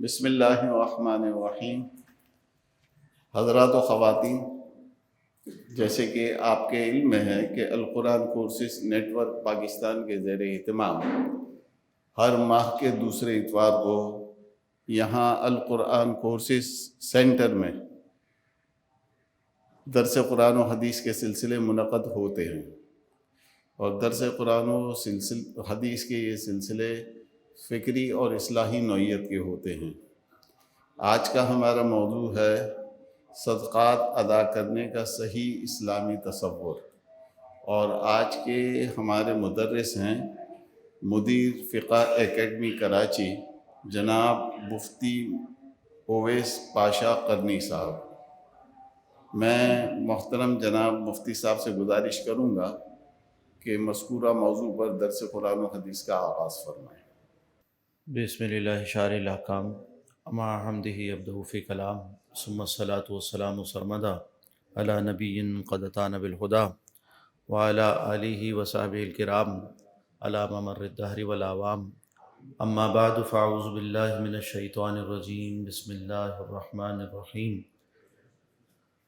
بسم اللہ الرحمن الرحیم۔ حضرات و خواتین، جیسے کہ آپ کے علم میں ہے کہ القرآن کورسز نیٹ ورک پاکستان کے زیر اہتمام ہر ماہ کے دوسرے اتوار کو یہاں القرآن کورسز سینٹر میں درس قرآن و حدیث کے سلسلے منعقد ہوتے ہیں، اور درس قرآن و حدیث کے یہ سلسلے فکری اور اصلاحی نوعیت کے ہوتے ہیں۔ آج کا ہمارا موضوع ہے صدقات ادا کرنے کا صحیح اسلامی تصور، اور آج کے ہمارے مدرس ہیں مدیر فقہ اکیڈمی کراچی جناب مفتی اویس پاشا قرنی صاحب۔ میں محترم جناب مفتی صاحب سے گزارش کروں گا کہ مذکورہ موضوع پر درس قرآن و حدیث کا آغاز فرمائیں۔ بسم اللہ شارع الاحکام اما حمدہ عبدہ فی کلام ثم الصلاۃ والسلام سرمدا علی نبی قد اتانا بالہدی وعلی آلہ وصحبہ الکرام علی ممر الدہر والآوام، اما بعد فاعوذ باللہ من الشیطان الرجیم، بسم اللہ الرحمن الرحیم۔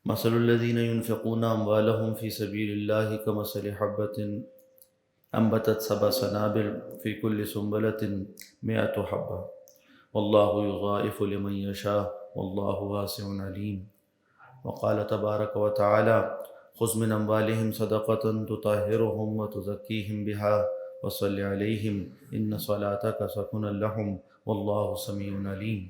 مثل الذین ينفقون اموالهم فی سبیل اللہ کمثل حبۃ انبتت سبع سنابل فی کل سنبلۃ مئۃ حبہ واللہ یضاعف لمن یشاء واللہ واسع علیم۔ وقال تبارک وتعالی خذ من اموالہم صدقۃ تطہرہم وتزکیہم بہا وصل علیہم ان صلاتک سکن لہم واللہ سمیع علیم۔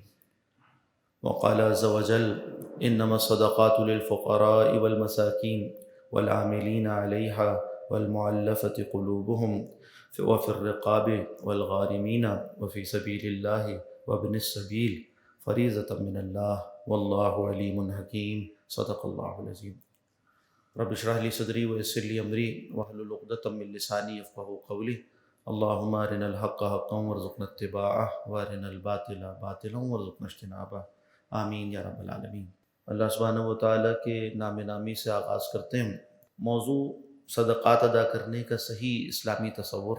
وقال عز وجل انما الصدقات للفقراء والمساکین والعاملین علیہا والمعلفة قلوبهم وفي الرقاب والغارمین وفي سبیل اللہ وابن السبیل فریضۃ من اللہ واللہ علیم حکیم۔ صدق اللہ العظیم۔ رب اشرح لی صدری ویسر لی امری واحلل عقدۃ من لسانی یفقہوا قولی۔ اللہم ارنا الحق حقا وارزقنا اتباعہ وارنا الباطل باطلا وارزقنا اجتنابہ، آمین یا رب العالمین۔ اللہ سبحانہ وتعالیٰ کے نام نامی سے آغاز کرتے ہیں۔ موضوع صدقات ادا کرنے کا صحیح اسلامی تصور۔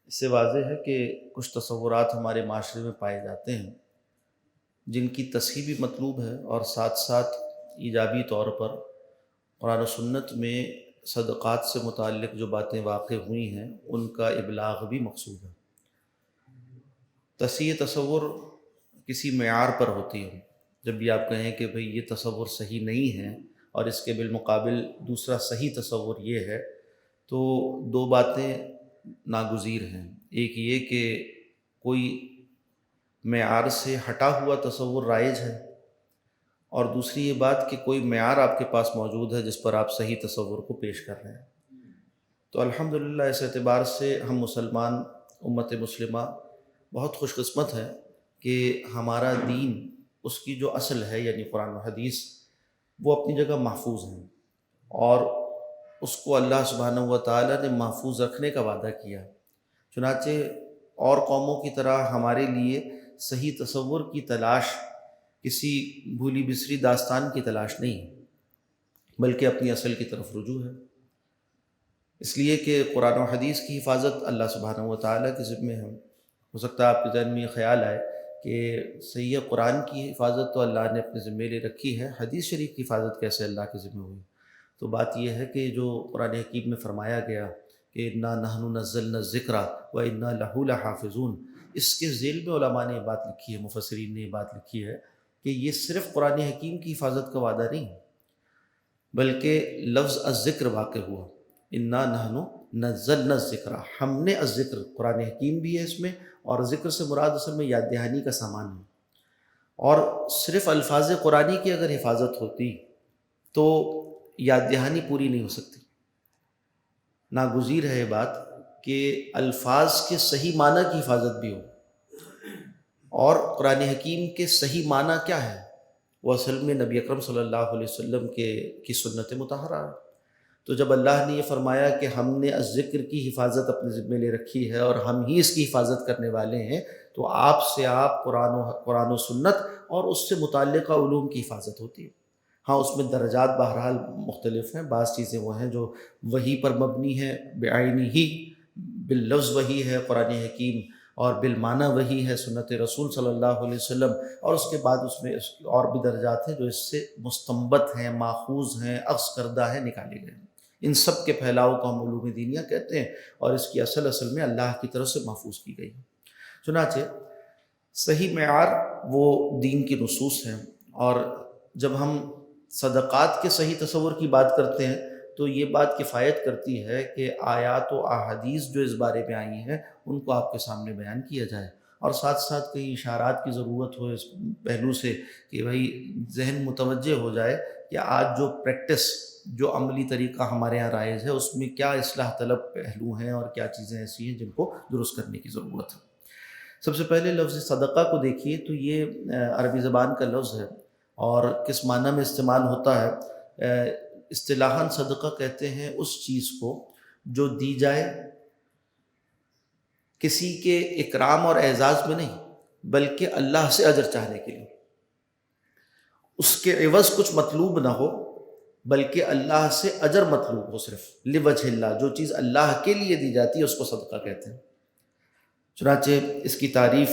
اس سے واضح ہے کہ کچھ تصورات ہمارے معاشرے میں پائے جاتے ہیں جن کی تصحیح بھی مطلوب ہے، اور ساتھ ساتھ ایجابی طور پر قرآن و سنت میں صدقات سے متعلق جو باتیں واقع ہوئی ہیں ان کا ابلاغ بھی مقصود ہے۔ تصحیح تصور کسی معیار پر ہوتی ہے۔ جب بھی آپ کہیں کہ بھئی یہ تصور صحیح نہیں ہے اور اس کے بالمقابل دوسرا صحیح تصور یہ ہے، تو دو باتیں ناگزیر ہیں۔ ایک یہ کہ کوئی معیار سے ہٹا ہوا تصور رائج ہے، اور دوسری یہ بات کہ کوئی معیار آپ کے پاس موجود ہے جس پر آپ صحیح تصور کو پیش کر رہے ہیں۔ تو الحمدللہ اس اعتبار سے ہم مسلمان امت مسلمہ بہت خوش قسمت ہے کہ ہمارا دین، اس کی جو اصل ہے یعنی قرآن و حدیث، وہ اپنی جگہ محفوظ ہیں، اور اس کو اللہ سبحانہ وتعالیٰ نے محفوظ رکھنے کا وعدہ کیا۔ چنانچہ اور قوموں کی طرح ہمارے لیے صحیح تصور کی تلاش کسی بھولی بسری داستان کی تلاش نہیں ہے، بلکہ اپنی اصل کی طرف رجوع ہے، اس لیے کہ قرآن و حدیث کی حفاظت اللہ سبحانہ وتعالیٰ کے ذمے ہے۔ ہو سکتا ہے آپ کے ذہن میں یہ خیال آئے کہ صحیح قرآن کی حفاظت تو اللہ نے اپنے ذمے لے رکھی ہے، حدیث شریف کی حفاظت کیسے اللہ کے ذمے ہوئی؟ تو بات یہ ہے کہ جو قرآن حکیم میں فرمایا گیا کہ انا نحن نزلنا الذکر وانا لہ لحافظون، اس کے ذیل میں علماء نے یہ بات لکھی ہے، مفسرین نے یہ بات لکھی ہے کہ یہ صرف قرآن حکیم کی حفاظت کا وعدہ نہیں، بلکہ لفظ الذکر واقع ہوا۔ انا نحن نزلنا الذکر، ہم نے الذکر، قرآن حکیم بھی ہے اس میں، اور ذکر سے مراد اصل میں یاد دہانی کا سامان ہے۔ اور صرف الفاظ قرآنی کی اگر حفاظت ہوتی تو یاد دہانی پوری نہیں ہو سکتی۔ ناگزیر ہے یہ بات کہ الفاظ کے صحیح معنی کی حفاظت بھی ہو، اور قرآن حکیم کے صحیح معنی کیا ہے؟ وہ اصل میں نبی اکرم صلی اللہ علیہ وسلم کی سنت مطہرہ ہے۔ تو جب اللہ نے یہ فرمایا کہ ہم نے الذکر کی حفاظت اپنے ذمے لے رکھی ہے اور ہم ہی اس کی حفاظت کرنے والے ہیں، تو آپ سے آپ قرآن و سنت اور اس سے متعلقہ علوم کی حفاظت ہوتی ہے۔ ہاں اس میں درجات بہرحال مختلف ہیں، بعض چیزیں وہ ہیں جو وحی پر مبنی ہیں بعینی ہی، باللفظ وحی ہے قرآن حکیم، اور بالمعنی وہی ہے سنت رسول صلی اللہ علیہ وسلم، اور اس کے بعد اس میں اور بھی درجات ہیں جو اس سے مستنبت ہیں، ماخوذ ہیں، اخذ کردہ ہیں، نکالے گئے ہیں۔ ان سب کے پھیلاؤ کو ہم علوم دینیہ کہتے ہیں، اور اس کی اصل میں اللہ کی طرف سے محفوظ کی گئی ہے۔ چنانچہ صحیح معیار وہ دین کی نصوص ہیں، اور جب ہم صدقات کے صحیح تصور کی بات کرتے ہیں تو یہ بات کفایت کرتی ہے کہ آیات و احادیث جو اس بارے میں آئی ہیں ان کو آپ کے سامنے بیان کیا جائے، اور ساتھ ساتھ کئی اشارات کی ضرورت ہو اس پہلو سے کہ بھئی ذہن متوجہ ہو جائے کہ آج جو پریکٹس، جو عملی طریقہ ہمارے یہاں رائج ہے، اس میں کیا اصلاح طلب پہلو ہیں اور کیا چیزیں ایسی ہیں جن کو درست کرنے کی ضرورت ہے۔ سب سے پہلے لفظ صدقہ کو دیکھیے تو یہ عربی زبان کا لفظ ہے، اور کس معنی میں استعمال ہوتا ہے؟ اصطلاحاً صدقہ کہتے ہیں اس چیز کو جو دی جائے کسی کے اکرام اور اعزاز میں نہیں، بلکہ اللہ سے اجر چاہنے کے لیے، اس کے عوض کچھ مطلوب نہ ہو بلکہ اللہ سے اجر مطلوب ہو، صرف لوجہ اللہ، جو چیز اللہ کے لیے دی جاتی ہے اس کو صدقہ کہتے ہیں۔ چنانچہ اس کی تعریف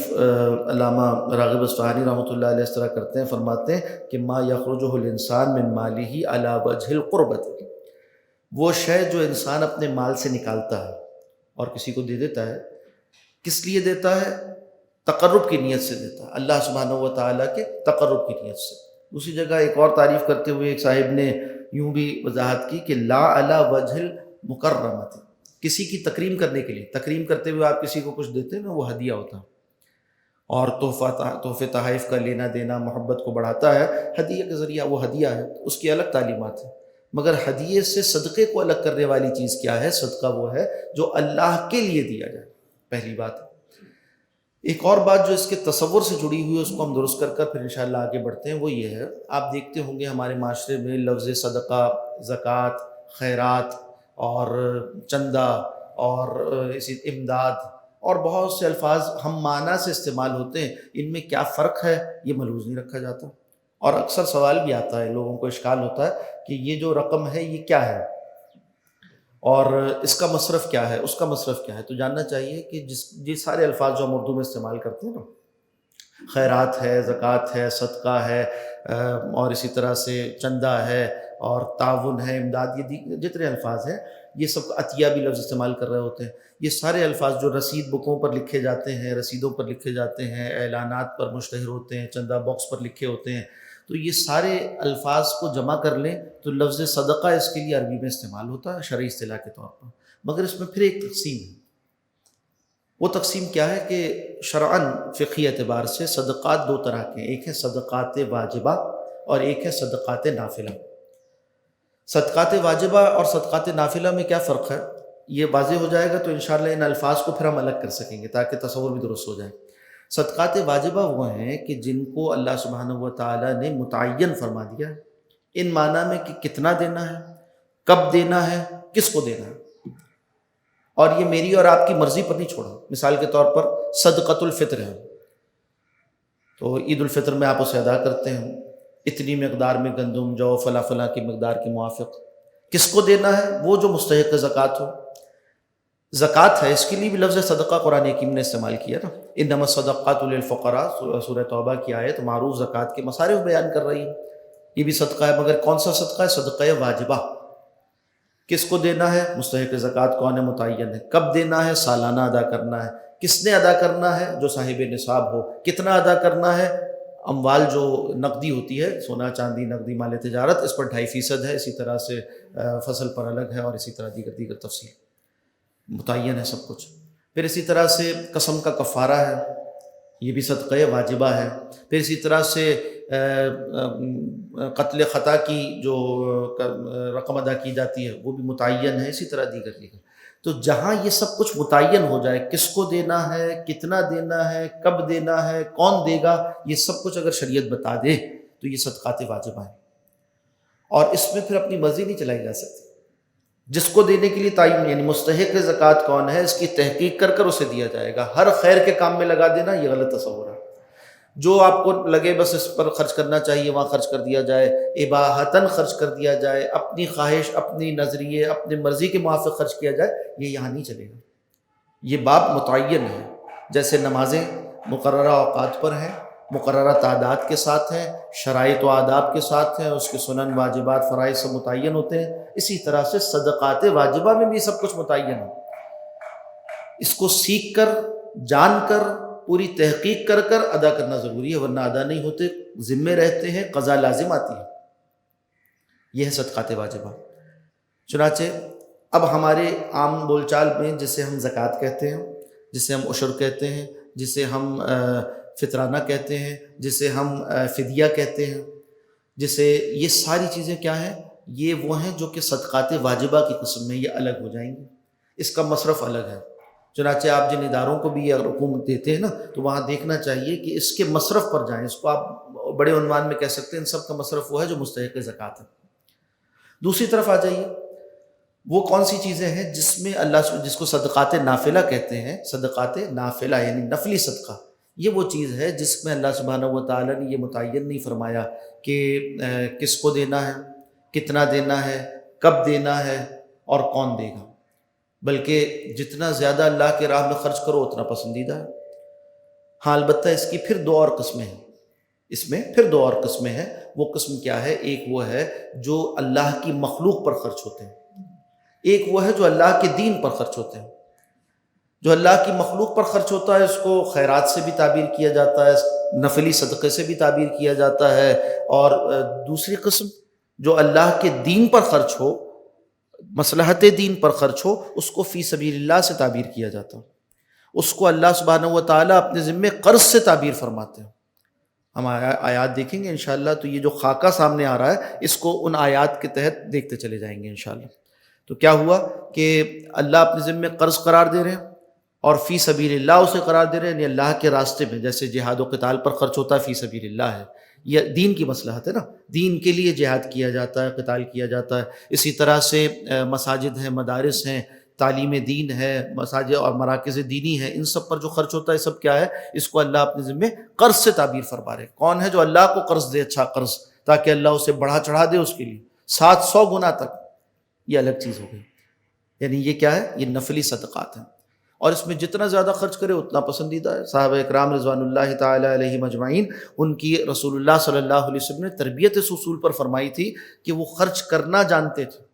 علامہ راغب اصفہانی رحمۃ اللہ علیہ اس طرح کرتے ہیں، فرماتے ہیں کہ ما یخرجہ الانسان من مالہ علی وجہ القربۃ، وہ شے جو انسان اپنے مال سے نکالتا ہے اور کسی کو دے دیتا ہے، کس لیے دیتا ہے؟ تقرب کی نیت سے دیتا ہے، اللہ سبحانہ و تعالیٰ کے تقرب کی نیت سے۔ دوسری جگہ ایک اور تعریف کرتے ہوئے ایک صاحب نے یوں بھی وضاحت کی کہ لا علی وجہ المکرمۃ، کسی کی تکریم کرنے کے لیے، تکریم کرتے ہوئے آپ کسی کو کچھ دیتے ہیں نا، وہ ہدیہ ہوتا ہے، اور تحفے تحائف کا لینا دینا محبت کو بڑھاتا ہے، ہدیہ کے ذریعہ وہ ہدیہ ہے، اس کی الگ تعلیمات ہیں۔ مگر ہدیے سے صدقے کو الگ کرنے والی چیز کیا ہے؟ صدقہ وہ ہے جو اللہ کے لیے دیا جائے، پہلی بات۔ ایک اور بات جو اس کے تصور سے جڑی ہوئی ہے اس کو ہم درست کر پھر انشاءاللہ آگے بڑھتے ہیں، وہ یہ ہے، آپ دیکھتے ہوں گے ہمارے معاشرے میں لفظ صدقہ، زکوٰۃ، خیرات اور چندہ اور اسی امداد اور بہت سے الفاظ ہم معنی سے استعمال ہوتے ہیں، ان میں کیا فرق ہے یہ ملحوظ نہیں رکھا جاتا، اور اکثر سوال بھی آتا ہے، لوگوں کو اشکال ہوتا ہے کہ یہ جو رقم ہے یہ کیا ہے، اور اس کا مصرف کیا ہے، اس کا مصرف کیا ہے۔ تو جاننا چاہیے کہ جس سارے الفاظ جو ہم اردو میں استعمال کرتے ہیں نا، خیرات ہے، زکوٰۃ ہے، صدقہ ہے، اور اسی طرح سے چندہ ہے اور تعاون ہے، امداد، یہ جتنے الفاظ ہیں، یہ سب عطیہ بھی لفظ استعمال کر رہے ہوتے ہیں، یہ سارے الفاظ جو رسید بکوں پر لکھے جاتے ہیں، رسیدوں پر لکھے جاتے ہیں، اعلانات پر مشتہر ہوتے ہیں، چندہ باکس پر لکھے ہوتے ہیں، تو یہ سارے الفاظ کو جمع کر لیں تو لفظ صدقہ اس کے لیے عربی میں استعمال ہوتا ہے شرعی اصطلاح کے طور پر۔ مگر اس میں پھر ایک تقسیم ہے، وہ تقسیم کیا ہے کہ شرعاً فقہی اعتبار سے صدقات دو طرح کے ہیں، ایک ہے صدقات واجبہ اور ایک ہے صدقات نافلہ۔ صدقات واجبہ اور صدقات نافلہ میں کیا فرق ہے یہ واضح ہو جائے گا تو انشاءاللہ ان الفاظ کو پھر ہم الگ کر سکیں گے تاکہ تصور بھی درست ہو جائے۔ صدقات واجبہ وہ ہیں کہ جن کو اللہ سبحانہ و تعالیٰ نے متعین فرما دیا ہے، ان معنی میں کہ کتنا دینا ہے، کب دینا ہے، کس کو دینا ہے، اور یہ میری اور آپ کی مرضی پر نہیں چھوڑا۔ مثال کے طور پر صدقۃ الفطر ہے، تو عید الفطر میں آپ اسے ادا کرتے ہیں، اتنی مقدار میں گندم، جو، فلاں فلاں کی مقدار کے موافق۔ کس کو دینا ہے؟ وہ جو مستحق زکوٰۃ ہو۔ زکوٰۃ ہے، اس کے لیے بھی لفظ صدقہ قرآن حکیم نے استعمال کیا نا، انما الصدقات للفقراء، سورہ توبہ کی آیت معروف زکوٰۃ کے مصارف بیان کر رہی ہے، یہ بھی صدقہ ہے، مگر کون سا صدقہ ہے؟ صدقہ واجبہ۔ کس کو دینا ہے؟ مستحق زکوٰۃ کون ہے؟ متعین ہے۔ کب دینا ہے؟ سالانہ ادا کرنا ہے۔ کس نے ادا کرنا ہے؟ جو صاحب نصاب ہو۔ کتنا ادا کرنا ہے؟ اموال جو نقدی ہوتی ہے، سونا چاندی، نقدی مال تجارت، اس پر 2.5% ہے، اسی طرح سے فصل پر الگ ہے، اور اسی طرح دیگر تفصیل متعین ہے سب کچھ۔ پھر اسی طرح سے قسم کا کفارہ ہے، یہ بھی صدقہ واجبہ ہے۔ پھر اسی طرح سے قتل خطا کی جو رقم ادا کی جاتی ہے وہ بھی متعین ہے، اسی طرح دیگر۔ تو جہاں یہ سب کچھ متعین ہو جائے، کس کو دینا ہے، کتنا دینا ہے، کب دینا ہے، کون دے گا، یہ سب کچھ اگر شریعت بتا دے تو یہ صدقات واجبہ ہیں، اور اس میں پھر اپنی مرضی نہیں چلائی جا سکتی۔ جس کو دینے کے لیے تعین، یعنی مستحق زکوٰۃ کون ہے، اس کی تحقیق کر اسے دیا جائے گا۔ ہر خیر کے کام میں لگا دینا یہ غلط تصور ہے۔ جو آپ کو لگے بس اس پر خرچ کرنا چاہیے وہاں خرچ کر دیا جائے، اباحتاً خرچ کر دیا جائے، اپنی خواہش، اپنی نظریے، اپنی مرضی کے موافق خرچ کیا جائے، یہ یہاں نہیں چلے گا۔ یہ باب متعین ہے، جیسے نمازیں مقررہ اوقات پر ہیں، مقررہ تعداد کے ساتھ ہیں، شرائط و آداب کے ساتھ ہیں، اس کے سنن واجبات فرائض سے متعین ہوتے ہیں، اسی طرح سے صدقات واجبہ میں بھی سب کچھ متعین ہے۔ اس کو سیکھ کر، جان کر، پوری تحقیق کر کر ادا کرنا ضروری ہے، ورنہ ادا نہیں ہوتے، ذمے رہتے ہیں، قضا لازم آتی ہے۔ یہ ہے صدقات واجبہ۔ چنانچہ اب ہمارے عام بول چال میں جسے ہم زکوٰۃ کہتے ہیں، جسے ہم عشر کہتے ہیں، جسے ہم فطرانہ کہتے ہیں، جسے ہم فدیہ کہتے ہیں، جسے یہ ساری چیزیں کیا ہیں؟ یہ وہ ہیں جو کہ صدقات واجبہ کی قسم میں یہ الگ ہو جائیں گی، اس کا مصرف الگ ہے۔ چنانچہ آپ جن اداروں کو بھی یہ حکومت دیتے ہیں نا، تو وہاں دیکھنا چاہیے کہ اس کے مصرف پر جائیں۔ اس کو آپ بڑے عنوان میں کہہ سکتے ہیں، ان سب کا مصرف وہ ہے جو مستحق زکوٰۃ ہے۔ دوسری طرف آ جائیے، وہ کون سی چیزیں ہیں جس میں اللہ، جس کو صدقات نافلہ کہتے ہیں، صدقات نافلہ یعنی نفلی صدقہ، یہ وہ چیز ہے جس میں اللہ سبحانہ و تعالیٰ نے یہ متعین نہیں فرمایا کہ کس کو دینا ہے، کتنا دینا ہے، کب دینا ہے اور کون دے گا، بلکہ جتنا زیادہ اللہ کے راہ میں خرچ کرو اتنا پسندیدہ ہے۔ ہاں البتہ اس کی پھر دو اور قسمیں ہیں، اس میں پھر دو اور قسمیں ہیں۔ وہ قسم کیا ہے؟ ایک وہ ہے جو اللہ کی مخلوق پر خرچ ہوتے ہیں، ایک وہ ہے جو اللہ کے دین پر خرچ ہوتے ہیں۔ جو اللہ کی مخلوق پر خرچ ہوتا ہے اس کو خیرات سے بھی تعبیر کیا جاتا ہے، نفلی صدقے سے بھی تعبیر کیا جاتا ہے، اور دوسری قسم جو اللہ کے دین پر خرچ ہو، مصلحت دین پر خرچ ہو، اس کو فی سبیل اللہ سے تعبیر کیا جاتا ہے، اس کو اللہ سبحانہ و تعالیٰ اپنے ذمے قرض سے تعبیر فرماتے ہیں۔ ہم آیات دیکھیں گے انشاءاللہ، تو یہ جو خاکہ سامنے آ رہا ہے اس کو ان آیات کے تحت دیکھتے چلے جائیں گے انشاءاللہ۔ تو کیا ہوا کہ اللہ اپنے ذمے قرض قرار دے رہے ہیں اور فی سبیل اللہ اسے قرار دے رہے ہیں، یعنی اللہ کے راستے میں، جیسے جہاد و قتال پر خرچ ہوتا ہے فی سبیل اللہ ہے، یہ دین کی مصلحت ہے نا، دین کے لیے جہاد کیا جاتا ہے، قتال کیا جاتا ہے۔ اسی طرح سے مساجد ہیں، مدارس ہیں، تعلیم دین ہے، مساجد اور مراکز دینی ہیں، ان سب پر جو خرچ ہوتا ہے سب کیا ہے؟ اس کو اللہ اپنے ذمے قرض سے تعبیر فرما رہے ہیں۔ کون ہے جو اللہ کو قرض دے، اچھا قرض، تاکہ اللہ اسے بڑھا چڑھا دے اس کے لیے 700 گنا تک، یہ الگ چیز ہو گئی۔ یعنی یہ کیا ہے؟ یہ نفلی صدقات ہیں، اور اس میں جتنا زیادہ خرچ کرے اتنا پسندیدہ ہے۔ صحابہ اکرام رضوان اللہ تعالی علیہم اجمعین، ان کی رسول اللہ صلی اللہ علیہ وسلم نے تربیت اس اصول پر فرمائی تھی کہ وہ خرچ کرنا جانتے تھے،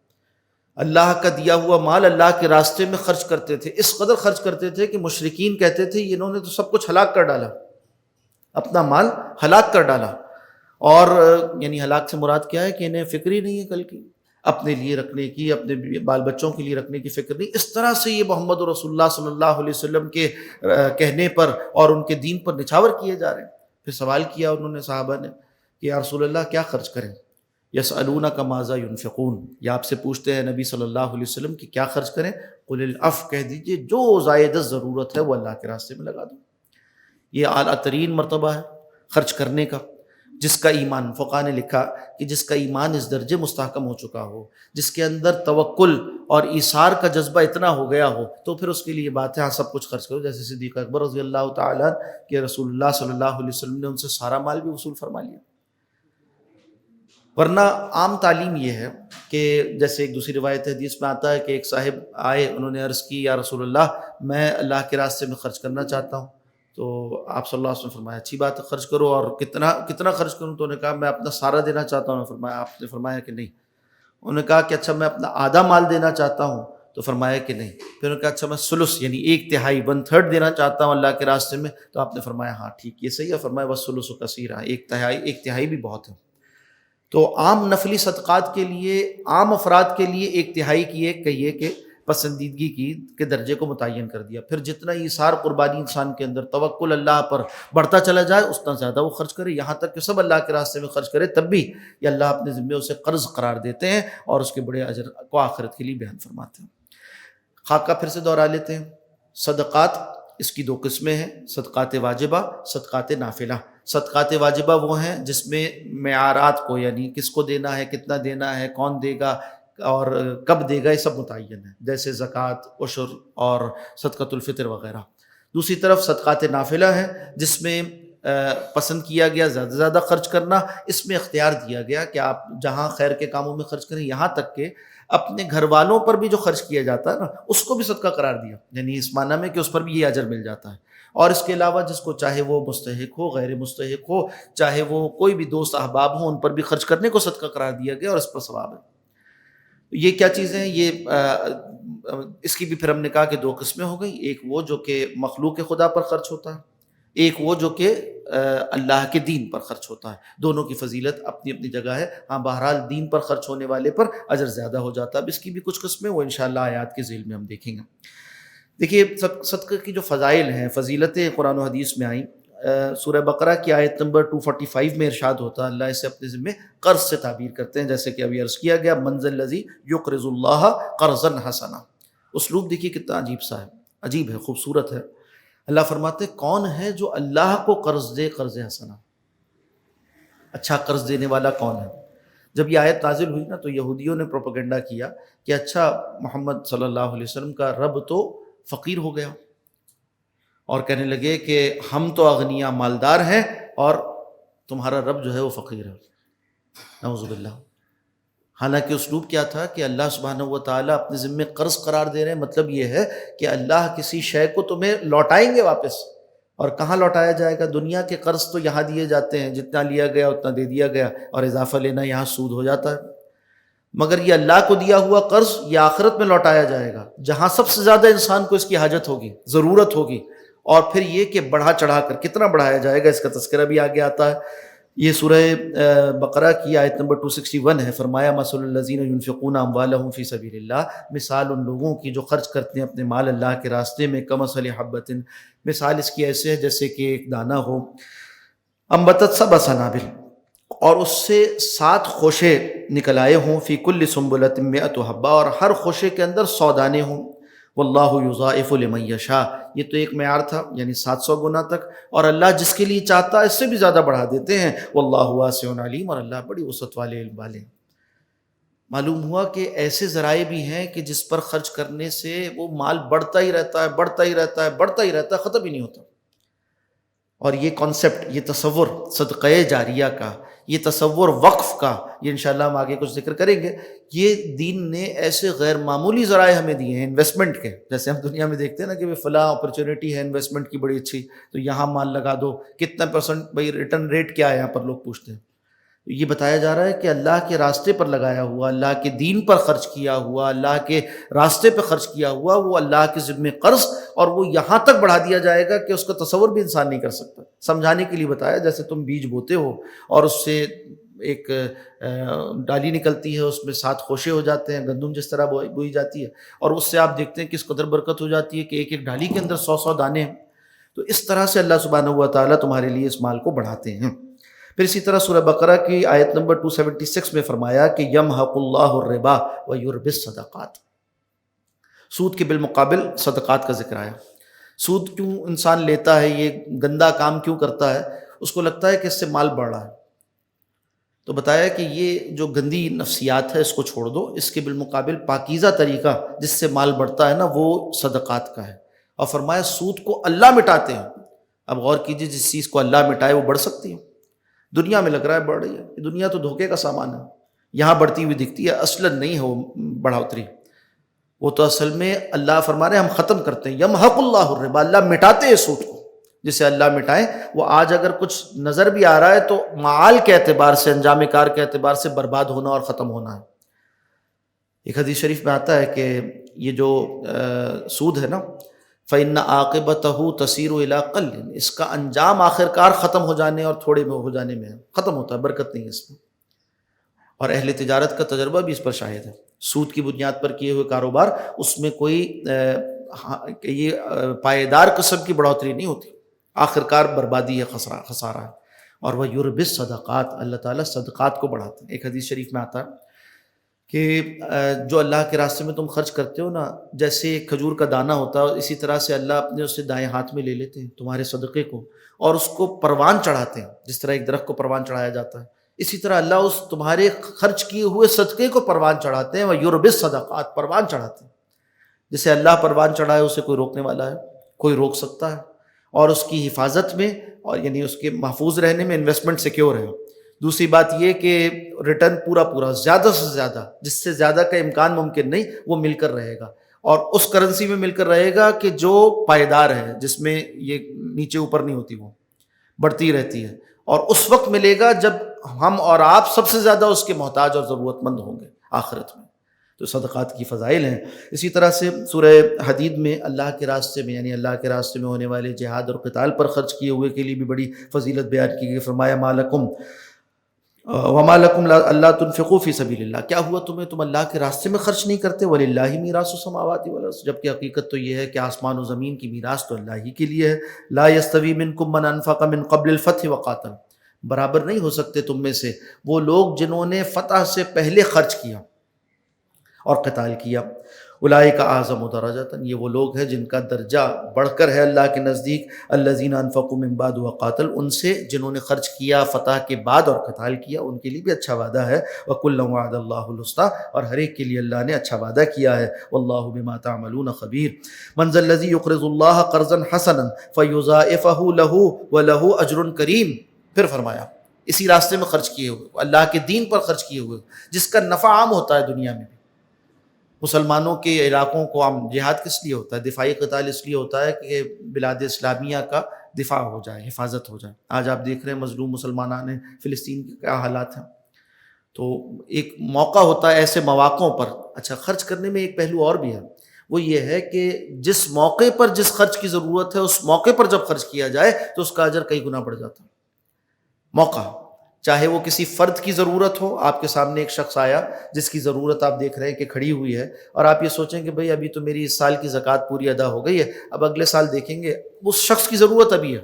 اللہ کا دیا ہوا مال اللہ کے راستے میں خرچ کرتے تھے، اس قدر خرچ کرتے تھے کہ مشرکین کہتے تھے انہوں نے تو سب کچھ ہلاک کر ڈالا، اپنا مال ہلاک کر ڈالا۔ اور یعنی ہلاک سے مراد کیا ہے کہ انہیں فکر ہی نہیں ہے کل کی، اپنے لیے رکھنے کی، اپنے بال بچوں کے لیے رکھنے کی فکر نہیں۔ اس طرح سے یہ محمد رسول اللہ صلی اللہ علیہ وسلم کے کہنے پر اور ان کے دین پر نچھاور کیے جا رہے ہیں۔ پھر سوال کیا انہوں نے، صحابہ نے، کہ یا رسول اللہ کیا خرچ کریں؟ یسألونک ماذا ینفقون، یہ آپ سے پوچھتے ہیں نبی صلی اللہ علیہ وسلم کہ کیا خرچ کریں؟ قل العفو، کہہ دیجئے جو زائد ضرورت ہے وہ اللہ کے راستے میں لگا دو۔ یہ اعلیٰ ترین مرتبہ ہے خرچ کرنے کا۔ جس کا ایمان، فقہ نے لکھا کہ جس کا ایمان اس درجے مستحکم ہو چکا ہو، جس کے اندر توکل اور ایثار کا جذبہ اتنا ہو گیا ہو، تو پھر اس کے لیے بات ہے ہاں سب کچھ خرچ کرو۔ جیسے صدیق اکبر رضی اللہ تعالیٰ کہ رسول اللہ صلی اللہ علیہ وسلم نے ان سے سارا مال بھی وصول فرما لیا۔ ورنہ عام تعلیم یہ ہے کہ جیسے ایک دوسری روایت حدیث میں آتا ہے کہ ایک صاحب آئے، انہوں نے عرض کی یا رسول اللہ میں اللہ کے راستے میں خرچ کرنا چاہتا ہوں، تو آپ صلی اللہ علیہ وسلم فرمایا اچھی بات ہے خرچ کرو، اور کتنا خرچ کروں؟ تو انہوں نے کہا میں اپنا سارا دینا چاہتا ہوں۔ فرمایا، آپ نے فرمایا کہ نہیں۔ انہوں نے کہا کہ اچھا میں اپنا آدھا مال دینا چاہتا ہوں، تو فرمایا کہ نہیں۔ پھر انہوں نے کہا اچھا میں ثلث یعنی 1/3 1/3 دینا چاہتا ہوں اللہ کے راستے میں، تو آپ نے فرمایا ہاں ٹھیک یہ صحیح ہے۔ فرمایا والثلث کثیر، 1/3 بھی بہت ہے۔ تو عام نفلی صدقات کے لیے، عام افراد کے لیے 1/3 کی ایک کہیے کہ پسندیدگی کے درجے کو متعین کر دیا۔ پھر جتنا ایثار قربانی انسان کے اندر توکل اللہ پر بڑھتا چلا جائے اتنا زیادہ وہ خرچ کرے، یہاں تک کہ سب اللہ کے راستے میں خرچ کرے، تب بھی یہ اللہ اپنے ذمے اسے قرض قرار دیتے ہیں اور اس کے بڑے اجر کو آخرت کے لیے بیان فرماتے ہیں۔ خاکہ پھر سے دوہرا لیتے ہیں۔ صدقات اس کی دو قسمیں ہیں، صدقات واجبہ، صدقات نافلہ۔ صدقات واجبہ وہ ہیں جس میں معیارات کو، یعنی کس کو دینا ہے، کتنا دینا ہے، کون دے گا اور کب دے گا، یہ سب متعین ہے، جیسے زکوٰۃ، عشر اور صدقۃ الفطر وغیرہ۔ دوسری طرف صدقات نافلہ ہیں جس میں پسند کیا گیا زیادہ سے زیادہ خرچ کرنا، اس میں اختیار دیا گیا کہ آپ جہاں خیر کے کاموں میں خرچ کریں، یہاں تک کہ اپنے گھر والوں پر بھی جو خرچ کیا جاتا ہے نا اس کو بھی صدقہ قرار دیا، یعنی اس معنی میں کہ اس پر بھی یہ اجر مل جاتا ہے۔ اور اس کے علاوہ جس کو چاہے وہ مستحق ہو، غیر مستحق ہو، چاہے وہ کوئی بھی دوست احباب ہوں، ان پر بھی خرچ کرنے کو صدقہ قرار دیا گیا اور اس پر ثواب ہے۔ یہ کیا چیزیں ہیں؟ یہ اس کی بھی پھر ہم نے کہا کہ دو قسمیں ہو گئی، ایک وہ جو کہ مخلوق خدا پر خرچ ہوتا ہے، ایک وہ جو کہ اللہ کے دین پر خرچ ہوتا ہے۔ دونوں کی فضیلت اپنی اپنی جگہ ہے۔ ہاں بہرحال دین پر خرچ ہونے والے پر اجر زیادہ ہو جاتا ہے۔ اب اس کی بھی کچھ قسمیں وہ انشاءاللہ آیات کے ذیل میں ہم دیکھیں گے۔ دیکھیے صدقہ کی جو فضائل ہیں، فضیلتیں قرآن و حدیث میں آئیں، سورہ بقرہ کی آیت نمبر 245 میں ارشاد ہوتا ہے، اللہ اسے اپنے ذمے قرض سے تعبیر کرتے ہیں، جیسے کہ ابھی عرض کیا گیا، من ذا الذی یقرض اللہ قرضا حسنا۔ اسلوب دیکھیے کتنا عجیب سا ہے، عجیب ہے، خوبصورت ہے۔ اللہ فرماتے ہیں کون ہے جو اللہ کو قرض دے قرض حسنا، اچھا قرض دینے والا کون ہے؟ جب یہ آیت نازل ہوئی نا تو یہودیوں نے پروپیگنڈا کیا کہ اچھا محمد صلی اللہ علیہ وسلم کا رب تو فقیر ہو گیا، اور کہنے لگے کہ ہم تو اغنیا مالدار ہیں اور تمہارا رب جو ہے وہ فقیر ہے، نعوذ باللہ۔ حالانکہ اسلوب کیا تھا کہ اللہ سبحانہ و تعالیٰ اپنے ذمے قرض قرار دے رہے ہیں، مطلب یہ ہے کہ اللہ کسی شے کو تمہیں لوٹائیں گے واپس، اور کہاں لوٹایا جائے گا؟ دنیا کے قرض تو یہاں دیے جاتے ہیں، جتنا لیا گیا اتنا دے دیا گیا، اور اضافہ لینا یہاں سود ہو جاتا ہے، مگر یہ اللہ کو دیا ہوا قرض یہ آخرت میں لوٹایا جائے گا، جہاں سب سے زیادہ انسان کو اس کی حاجت ہوگی، ضرورت ہوگی، اور پھر یہ کہ بڑھا چڑھا کر کتنا بڑھایا جائے گا اس کا تذکرہ بھی آگے آتا ہے۔ یہ سورہ بقرہ کی آیت نمبر 261 ہے، فرمایا مثل الذین ینفقون اموالہم فی سبیل اللہ، مثال ان لوگوں کی جو خرچ کرتے ہیں اپنے مال اللہ کے راستے میں، کمثل حبۃ، مثال اس کی ایسے ہے جیسے کہ ایک دانہ ہو، انبتت سبع سنابل، اور اس سے 7 خوشے نکل آئے ہوں، فی کل سنبلۃ مئۃ حبہ، اور ہر خوشے کے اندر 100 دانے ہوں، واللہ یضاعف لمن یشاء، یہ تو ایک معیار تھا یعنی 700 گنا تک، اور اللہ جس کے لیے چاہتا ہے اس سے بھی زیادہ بڑھا دیتے ہیں، واللہ واسع علیم، اور اللہ بڑی وسعت والے علم والے ہیں۔ معلوم ہوا کہ ایسے ذرائع بھی ہیں کہ جس پر خرچ کرنے سے وہ مال بڑھتا ہی رہتا ہے، بڑھتا ہی رہتا ہے، بڑھتا ہی رہتا ہے، ختم ہی نہیں ہوتا۔ اور یہ کانسیپٹ، یہ تصور صدقہ جاریہ کا، یہ تصور وقف کا، یہ انشاءاللہ ہم آگے کچھ ذکر کریں گے، یہ دین نے ایسے غیر معمولی ذرائع ہمیں دیے ہیں انویسٹمنٹ کے، جیسے ہم دنیا میں دیکھتے ہیں نا کہ فلاں اپرچونٹی ہے انویسٹمنٹ کی بڑی اچھی، تو یہاں مال لگا دو، کتنا پرسنٹ بھائی ریٹرن ریٹ کیا ہے یہاں پر لوگ پوچھتے ہیں۔ یہ بتایا جا رہا ہے کہ اللہ کے راستے پر لگایا ہوا، اللہ کے دین پر خرچ کیا ہوا، اللہ کے راستے پہ خرچ کیا ہوا، وہ اللہ کے ذمے قرض، اور وہ یہاں تک بڑھا دیا جائے گا کہ اس کا تصور بھی انسان نہیں کر سکتا۔ سمجھانے کے لیے بتایا، جیسے تم بیج بوتے ہو اور اس سے ایک ڈالی نکلتی ہے، اس میں 7 خوشے ہو جاتے ہیں، گندم جس طرح بوئی جاتی ہے، اور اس سے آپ دیکھتے ہیں کس قدر برکت ہو جاتی ہے کہ ایک ایک ڈالی کے اندر 100 دانے ہیں۔ تو اس طرح سے اللہ سبحانہ و تعالیٰ تمہارے لیے اس مال کو بڑھاتے ہیں۔ پھر اسی طرح سورہ بقرہ کی آیت نمبر 276 میں فرمایا کہ یمحق اللہ الربا ویربی الصدقات، سود کے بالمقابل صدقات کا ذکر آیا۔ سود کیوں انسان لیتا ہے، یہ گندا کام کیوں کرتا ہے؟ اس کو لگتا ہے کہ اس سے مال بڑھ رہا ہے، تو بتایا کہ یہ جو گندی نفسیات ہے اس کو چھوڑ دو، اس کے بالمقابل پاکیزہ طریقہ جس سے مال بڑھتا ہے نا وہ صدقات کا ہے، اور فرمایا سود کو اللہ مٹاتے ہیں۔ اب غور کیجیے، جس چیز کو اللہ مٹائے وہ بڑھ سکتی ہے؟ دنیا میں لگ رہا ہے بڑھ رہی ہے، دنیا تو دھوکے کا سامان ہے، یہاں بڑھتی ہوئی دکھتی ہے، اصلاً نہیں ہے وہ بڑھوتری، وہ تو اصل میں اللہ فرما رہے ہیں ہم ختم کرتے ہیں، یمحق اللہ الربا، اللہ مٹاتے ہیں سود کو، جسے اللہ مٹائے۔ وہ آج اگر کچھ نظر بھی آ رہا ہے تو معال کے اعتبار سے، انجام کار کے اعتبار سے برباد ہونا اور ختم ہونا ہے۔ ایک حدیث شریف میں آتا ہے کہ یہ جو سود ہے نا، فَإِنَّ عَاقِبَتَهُ تَسِيرُ إِلَىٰ قَلٍّ، اس کا انجام آخر کار ختم ہو جانے اور تھوڑے میں ہو جانے میں ہے، ختم ہوتا ہے، برکت نہیں ہے اس میں۔ اور اہل تجارت کا تجربہ بھی اس پر شاہد ہے، سود کی بنیاد پر کیے ہوئے کاروبار، اس میں کوئی یہ پائیدار قسم کی بڑھوتری نہیں ہوتی، آخر کار بربادی ہے، خسارہ ہے۔ اور وہ یربی الصدقات، اللہ تعالیٰ صدقات کو بڑھاتے ہیں۔ ایک حدیث شریف میں آتا ہے کہ جو اللہ کے راستے میں تم خرچ کرتے ہو نا، جیسے ایک کھجور کا دانہ ہوتا ہے، اسی طرح سے اللہ اپنے اسے دائیں ہاتھ میں لے لیتے ہیں تمہارے صدقے کو، اور اس کو پروان چڑھاتے ہیں، جس طرح ایک درخت کو پروان چڑھایا جاتا ہے، اسی طرح اللہ اس تمہارے خرچ کیے ہوئے صدقے کو پروان چڑھاتے ہیں، وہ یربی الصدقات، پروان چڑھاتے ہیں۔ جسے اللہ پروان چڑھائے اسے کوئی روکنے والا ہے؟ کوئی روک سکتا ہے؟ اور اس کی حفاظت میں، اور یعنی اس کے محفوظ رہنے میں انویسٹمنٹ سیکیور ہے۔ دوسری بات یہ کہ ریٹرن پورا زیادہ سے زیادہ، جس سے زیادہ کا امکان ممکن نہیں، وہ مل کر رہے گا۔ اور اس کرنسی میں مل کر رہے گا کہ جو پائیدار ہے، جس میں یہ نیچے اوپر نہیں ہوتی، وہ بڑھتی رہتی ہے، اور اس وقت ملے گا جب ہم اور آپ سب سے زیادہ اس کے محتاج اور ضرورت مند ہوں گے آخرت میں۔ تو صدقات کی فضائل ہیں۔ اسی طرح سے سورہ حدید میں اللہ کے راستے میں، یعنی اللہ کے راستے میں ہونے والے جہاد اور قتال پر خرچ کیے ہوئے کے لیے بھی بڑی فضیلت بیان کی گئی۔ فرمایا مالکم وما لکم اللہ تنفقوا فی سبیل اللہ، کیا ہوا تم اللہ کے راستے میں خرچ نہیں کرتے؟ وللہ میراث السماوات والارض، جبکہ حقیقت تو یہ ہے کہ آسمان و زمین کی میراث تو اللہ ہی کے لیے ہے۔ لا یستوی منکم من انفق من قبل الفتح وقاتل، برابر نہیں ہو سکتے تم میں سے وہ لوگ جنہوں نے فتح سے پہلے خرچ کیا اور قتال کیا۔ اولئک اعظم درجۃ، یہ وہ لوگ ہیں جن کا درجہ بڑھ کر ہے اللہ کے نزدیک، الذین انفقوا من بعد وقاتل، ان سے جنہوں نے خرچ کیا فتح کے بعد اور قتال کیا، ان کے لیے بھی اچھا وعدہ ہے۔ وکلا وعد اللہ الحسنی، اور ہر ایک کے لیے اللہ نے اچھا وعدہ کیا ہے۔ واللہ بما تعملون خبیر۔ من ذا الذی یقرض اللہ قرضا حسنا فیضاعفہ لہ ولہ اجر کریم، پھر فرمایا اسی راستے میں خرچ کیے ہوئے، اللہ کے دین پر خرچ کیے ہوئے، جس کا نفع عام ہوتا ہے دنیا میں بھی۔ مسلمانوں کے علاقوں کو عام جہاد کس لیے ہوتا ہے؟ دفاعی قتال اس لیے ہوتا ہے کہ بلاد اسلامیہ کا دفاع ہو جائے، حفاظت ہو جائے۔ آج آپ دیکھ رہے ہیں مظلوم مسلمانان فلسطین کے کیا حالات ہیں۔ تو ایک موقع ہوتا ہے ایسے مواقعوں پر۔ اچھا، خرچ کرنے میں ایک پہلو اور بھی ہے، وہ یہ ہے کہ جس موقع پر جس خرچ کی ضرورت ہے، اس موقع پر جب خرچ کیا جائے تو اس کا اجر کئی گنا بڑھ جاتا ہے۔ موقع، چاہے وہ کسی فرد کی ضرورت ہو، آپ کے سامنے ایک شخص آیا جس کی ضرورت آپ دیکھ رہے ہیں کہ کھڑی ہوئی ہے، اور آپ یہ سوچیں کہ بھئی ابھی تو میری اس سال کی زکوٰۃ پوری ادا ہو گئی ہے، اب اگلے سال دیکھیں گے، اس شخص کی ضرورت ابھی ہے۔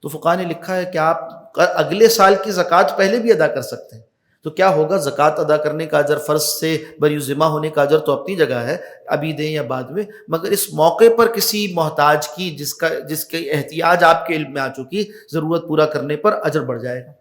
تو فقہاء نے لکھا ہے کہ آپ اگلے سال کی زکوٰۃ پہلے بھی ادا کر سکتے ہیں۔ تو کیا ہوگا؟ زکوٰۃ ادا کرنے کا اجر، فرض سے بری ذمہ ہونے کا اجر تو اپنی جگہ ہے، ابھی دیں یا بعد میں، مگر اس موقع پر کسی محتاج کی جس کے احتیاج آپ کے علم میں آ چکی، ضرورت پورا کرنے پر اجر بڑھ جائے گا۔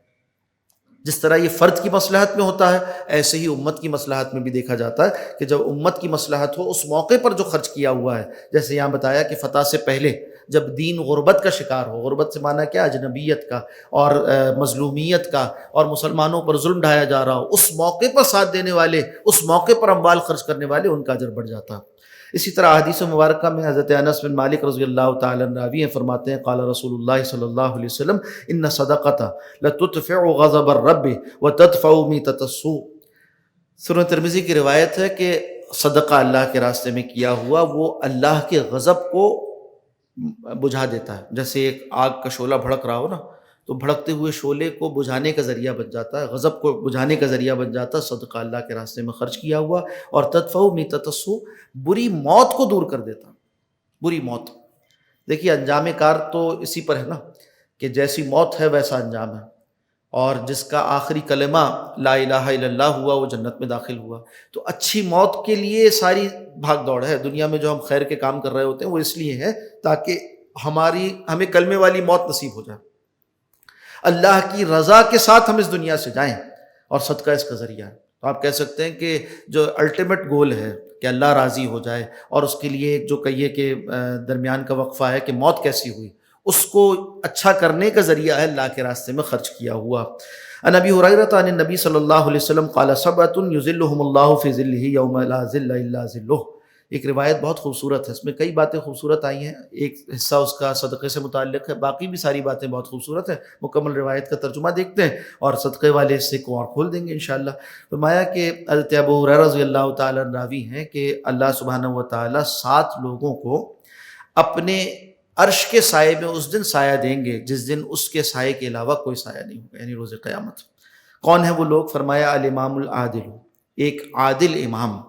جس طرح یہ فرد کی مصلحت میں ہوتا ہے، ایسے ہی امت کی مصلحت میں بھی دیکھا جاتا ہے کہ جب امت کی مصلحت ہو، اس موقع پر جو خرچ کیا ہوا ہے، جیسے یہاں بتایا کہ فتح سے پہلے جب دین غربت کا شکار ہو، غربت سے معنی کیا؟ اجنبیت کا اور مظلومیت کا، اور مسلمانوں پر ظلم ڈھایا جا رہا ہو، اس موقع پر ساتھ دینے والے، اس موقع پر اموال خرچ کرنے والے، ان کا اجر بڑھ جاتا ہے۔ اسی طرح حدیث مبارکہ میں حضرت انس بن مالک رضی اللہ تعالیٰ عنہ راوی ہیں، فرماتے ہیں قال رسول اللہ صلی اللہ علیہ وسلم ان صدقۃ لتدفع غضب الرب وتدفع میتۃ السوء۔ سنن ترمذی کی روایت ہے کہ صدقہ اللہ کے راستے میں کیا ہوا وہ اللہ کے غضب کو بجھا دیتا ہے۔ جیسے ایک آگ کا شعلہ بھڑک رہا ہو نا، تو بھڑکتے ہوئے شعلے کو بجھانے کا ذریعہ بن جاتا ہے، غضب کو بجھانے کا ذریعہ بن جاتا ہے صدقہ اللہ کے راستے میں خرچ کیا ہوا۔ اور تدفع میتۃ السوء، بری موت کو دور کر دیتا۔ بری موت، دیکھیے انجام کار تو اسی پر ہے نا، کہ جیسی موت ہے ویسا انجام ہے، اور جس کا آخری کلمہ لا الہ الا اللہ ہوا وہ جنت میں داخل ہوا۔ تو اچھی موت کے لیے ساری بھاگ دوڑ ہے دنیا میں، جو ہم خیر کے کام کر رہے ہوتے ہیں وہ اس لیے ہے تاکہ ہمیں کلمے والی موت نصیب ہو جائے، اللہ کی رضا کے ساتھ ہم اس دنیا سے جائیں، اور صدقہ اس کا ذریعہ ہے۔ تو آپ کہہ سکتے ہیں کہ جو الٹیمیٹ گول ہے کہ اللہ راضی ہو جائے، اور اس کے لیے جو کہیے کہ درمیان کا وقفہ ہے کہ موت کیسی ہوئی، اس کو اچھا کرنے کا ذریعہ ہے اللہ کے راستے میں خرچ کیا ہوا۔ عن ابی ہریرہ عن النبی صلی اللہ علیہ وسلم قال سبعۃ یظلھم اللہ فی ظلہ یوم لا ظل الا ظلہ۔ ایک روایت بہت خوبصورت ہے، اس میں کئی باتیں خوبصورت آئی ہیں، ایک حصہ اس کا صدقے سے متعلق ہے، باقی بھی ساری باتیں بہت خوبصورت ہیں۔ مکمل روایت کا ترجمہ دیکھتے ہیں اور صدقے والے حصے کو اور کھول دیں گے انشاءاللہ۔ فرمایا کہ حضرت ابو ہریرہ رضی اللہ تعالیٰ عنہ راوی ہیں کہ اللہ سبحانہ و تعالیٰ 7 لوگوں کو اپنے عرش کے سائے میں اس دن سایہ دیں گے جس دن اس کے سائے کے علاوہ کوئی سایہ نہیں ہوگا، یعنی روز قیامت۔ کون ہیں وہ لوگ؟ فرمایا الامام العادل، ایک عادل امام،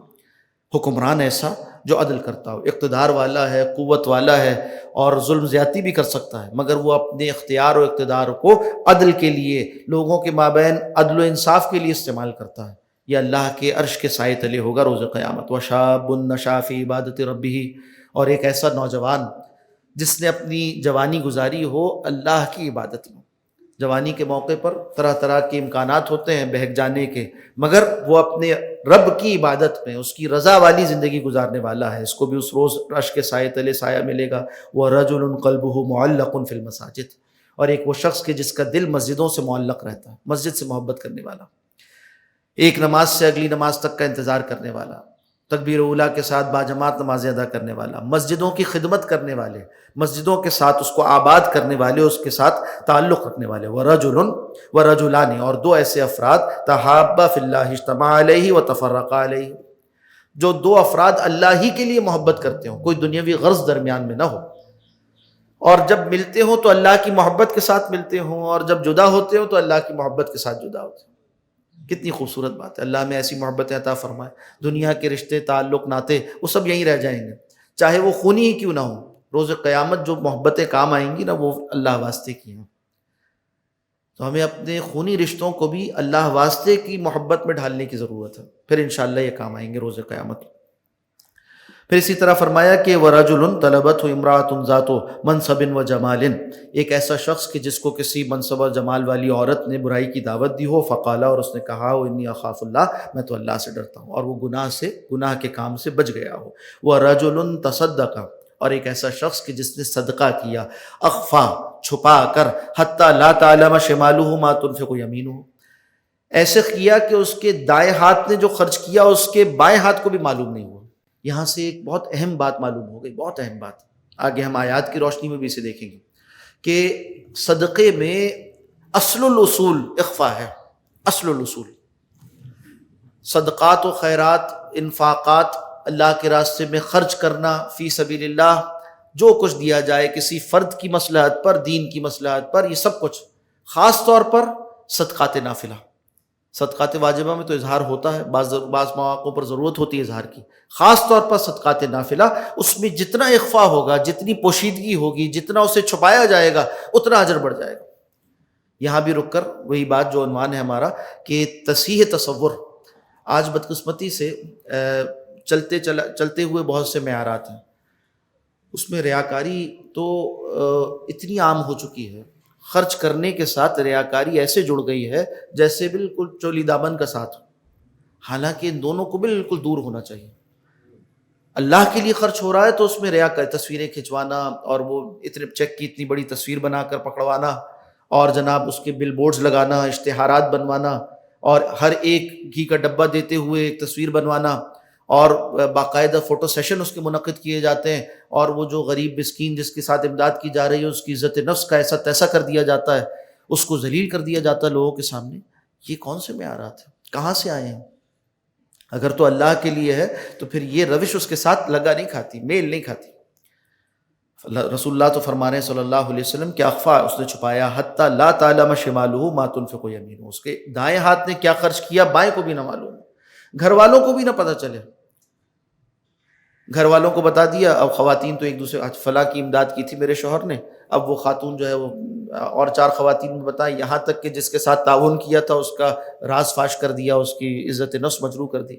حکمران ایسا جو عدل کرتا ہو، اقتدار والا ہے، قوت والا ہے، اور ظلم زیادتی بھی کر سکتا ہے، مگر وہ اپنے اختیار و اقتدار کو عدل کے لیے، لوگوں کے مابین عدل و انصاف کے لیے استعمال کرتا ہے۔ یہ اللہ کے عرش کے سائے تلے ہوگا روز قیامت۔ وشاب نشا فی عبادت ربہ، اور ایک ایسا نوجوان جس نے اپنی جوانی گزاری ہو اللہ کی عبادت میں۔ جوانی کے موقع پر طرح طرح کے امکانات ہوتے ہیں بہک جانے کے، مگر وہ اپنے رب کی عبادت میں اس کی رضا والی زندگی گزارنے والا ہے، اس کو بھی اس روز عرش کے سائے تلے سایہ ملے گا۔ وَرَجُلٌ قَلْبُهُ مُعَلَّقٌ فِي الْمَسَاجِدِ، اور ایک وہ شخص کہ جس کا دل مسجدوں سے معلق رہتا ہے، مسجد سے محبت کرنے والا، ایک نماز سے اگلی نماز تک کا انتظار کرنے والا، تکبیر اولیٰ کے ساتھ باجماعت نمازیں ادا کرنے والا، مسجدوں کی خدمت کرنے والے، مسجدوں کے ساتھ اس کو آباد کرنے والے، اس کے ساتھ تعلق رکھنے والے، ورجل ورجلان، اور دو ایسے افراد تحابا فی اللہ اجتمع علیہ وتفرقا علیہ، جو دو افراد اللہ ہی کے لیے محبت کرتے ہوں، کوئی دنیاوی غرض درمیان میں نہ ہو، اور جب ملتے ہوں تو اللہ کی محبت کے ساتھ ملتے ہوں، اور جب جدا ہوتے ہوں تو اللہ کی محبت کے ساتھ جدا ہوتے ہوں۔ کتنی خوبصورت بات ہے، اللہ میں ایسی محبتیں عطا فرمائے۔ دنیا کے رشتے، تعلق، ناطے وہ سب یہیں رہ جائیں گے، چاہے وہ خونی ہی کیوں نہ ہوں۔ روز قیامت جو محبتیں کام آئیں گی نا، وہ اللہ واسطے کی ہیں۔ تو ہمیں اپنے خونی رشتوں کو بھی اللہ واسطے کی محبت میں ڈھالنے کی ضرورت ہے، پھر انشاءاللہ یہ کام آئیں گے روز قیامت۔ پھر اسی طرح فرمایا کہ وَرَجُلٌ طَلَبَتْهُ امْرَأَةٌ ذَاتُ مَنْصَبٍ وَجَمَالٍ، ایک ایسا شخص کہ جس کو کسی منصب اور جمال والی عورت نے برائی کی دعوت دی ہو، فقالا، اور اس نے کہا ہو انی اخاف اللہ، میں تو اللہ سے ڈرتا ہوں، اور وہ گناہ کے کام سے بچ گیا ہو۔ وَرَجُلٌ تَصَدَّقَ، اور ایک ایسا شخص کہ جس نے صدقہ کیا، اخفا، چھپا کر، حتی لا تعلم شمالہ ما تنفق یمینہ، ایسے کیا کہ اس کے دائیں ہاتھ نے جو خرچ کیا اس کے بائیں ہاتھ کو بھی معلوم نہیں ہوا۔ یہاں سے ایک بہت اہم بات معلوم ہو گئی، بہت اہم بات، آگے ہم آیات کی روشنی میں بھی اسے دیکھیں گے کہ صدقے میں اصل الاصول اخفا ہے، اصل الاصول۔ صدقات و خیرات، انفاقات، اللہ کے راستے میں خرچ کرنا، فی سبیل اللہ، جو کچھ دیا جائے کسی فرد کی مصلحت پر، دین کی مصلحت پر، یہ سب کچھ، خاص طور پر صدقات نافلہ۔ صدقات واجبہ میں تو اظہار ہوتا ہے، بعض مواقع پر ضرورت ہوتی ہے اظہار کی، خاص طور پر صدقات نافلہ، اس میں جتنا اخفا ہوگا، جتنی پوشیدگی ہوگی، جتنا اسے چھپایا جائے گا، اتنا اجر بڑھ جائے گا۔ یہاں بھی رک کر وہی بات جو عنوان ہے ہمارا کہ تصحیح تصور، آج بدقسمتی سے چلتے ہوئے بہت سے معیارات ہیں، اس میں ریاکاری تو اتنی عام ہو چکی ہے، خرچ کرنے کے ساتھ ریاکاری ایسے جڑ گئی ہے جیسے بالکل چولی دامن کا ساتھ، حالانکہ ان دونوں کو بالکل دور ہونا چاہیے۔ اللہ کے لیے خرچ ہو رہا ہے تو اس میں ریاکاری، تصویریں کھنچوانا، اور وہ اتنے چیک کی اتنی بڑی تصویر بنا کر پکڑوانا، اور جناب اس کے بل بورڈز لگانا، اشتہارات بنوانا، اور ہر ایک گھی کا ڈبہ دیتے ہوئے ایک تصویر بنوانا، اور باقاعدہ فوٹو سیشن اس کے منعقد کیے جاتے ہیں، اور وہ جو غریب مسکین جس کے ساتھ امداد کی جا رہی ہے اس کی عزت نفس کا ایسا تیسا کر دیا جاتا ہے، اس کو ذلیل کر دیا جاتا ہے لوگوں کے سامنے۔ یہ کون سے معیارات ہیں؟ کہاں سے آئے ہیں؟ اگر تو اللہ کے لیے ہے تو پھر یہ روش اس کے ساتھ لگا نہیں کھاتی، میل نہیں کھاتی۔ رسول اللہ تو فرما رہے ہیں صلی اللہ علیہ وسلم کہ اخفا، اس نے چھپایا، حتی لا تعلم شمالہ ما تنفق یمینہ، اس کے دائیں ہاتھ نے کیا خرچ کیا بائیں کو بھی نہ معلوم، گھر والوں کو بھی نہ پتہ چلے۔ گھر والوں کو بتا دیا، اب خواتین تو ایک دوسرے، فلاں کی امداد کی تھی میرے شوہر نے، اب وہ خاتون جو ہے وہ اور 4 خواتین نے بتائیں، یہاں تک کہ جس کے ساتھ تعاون کیا تھا اس کا راز فاش کر دیا، اس کی عزت نفس مجروح کر دی،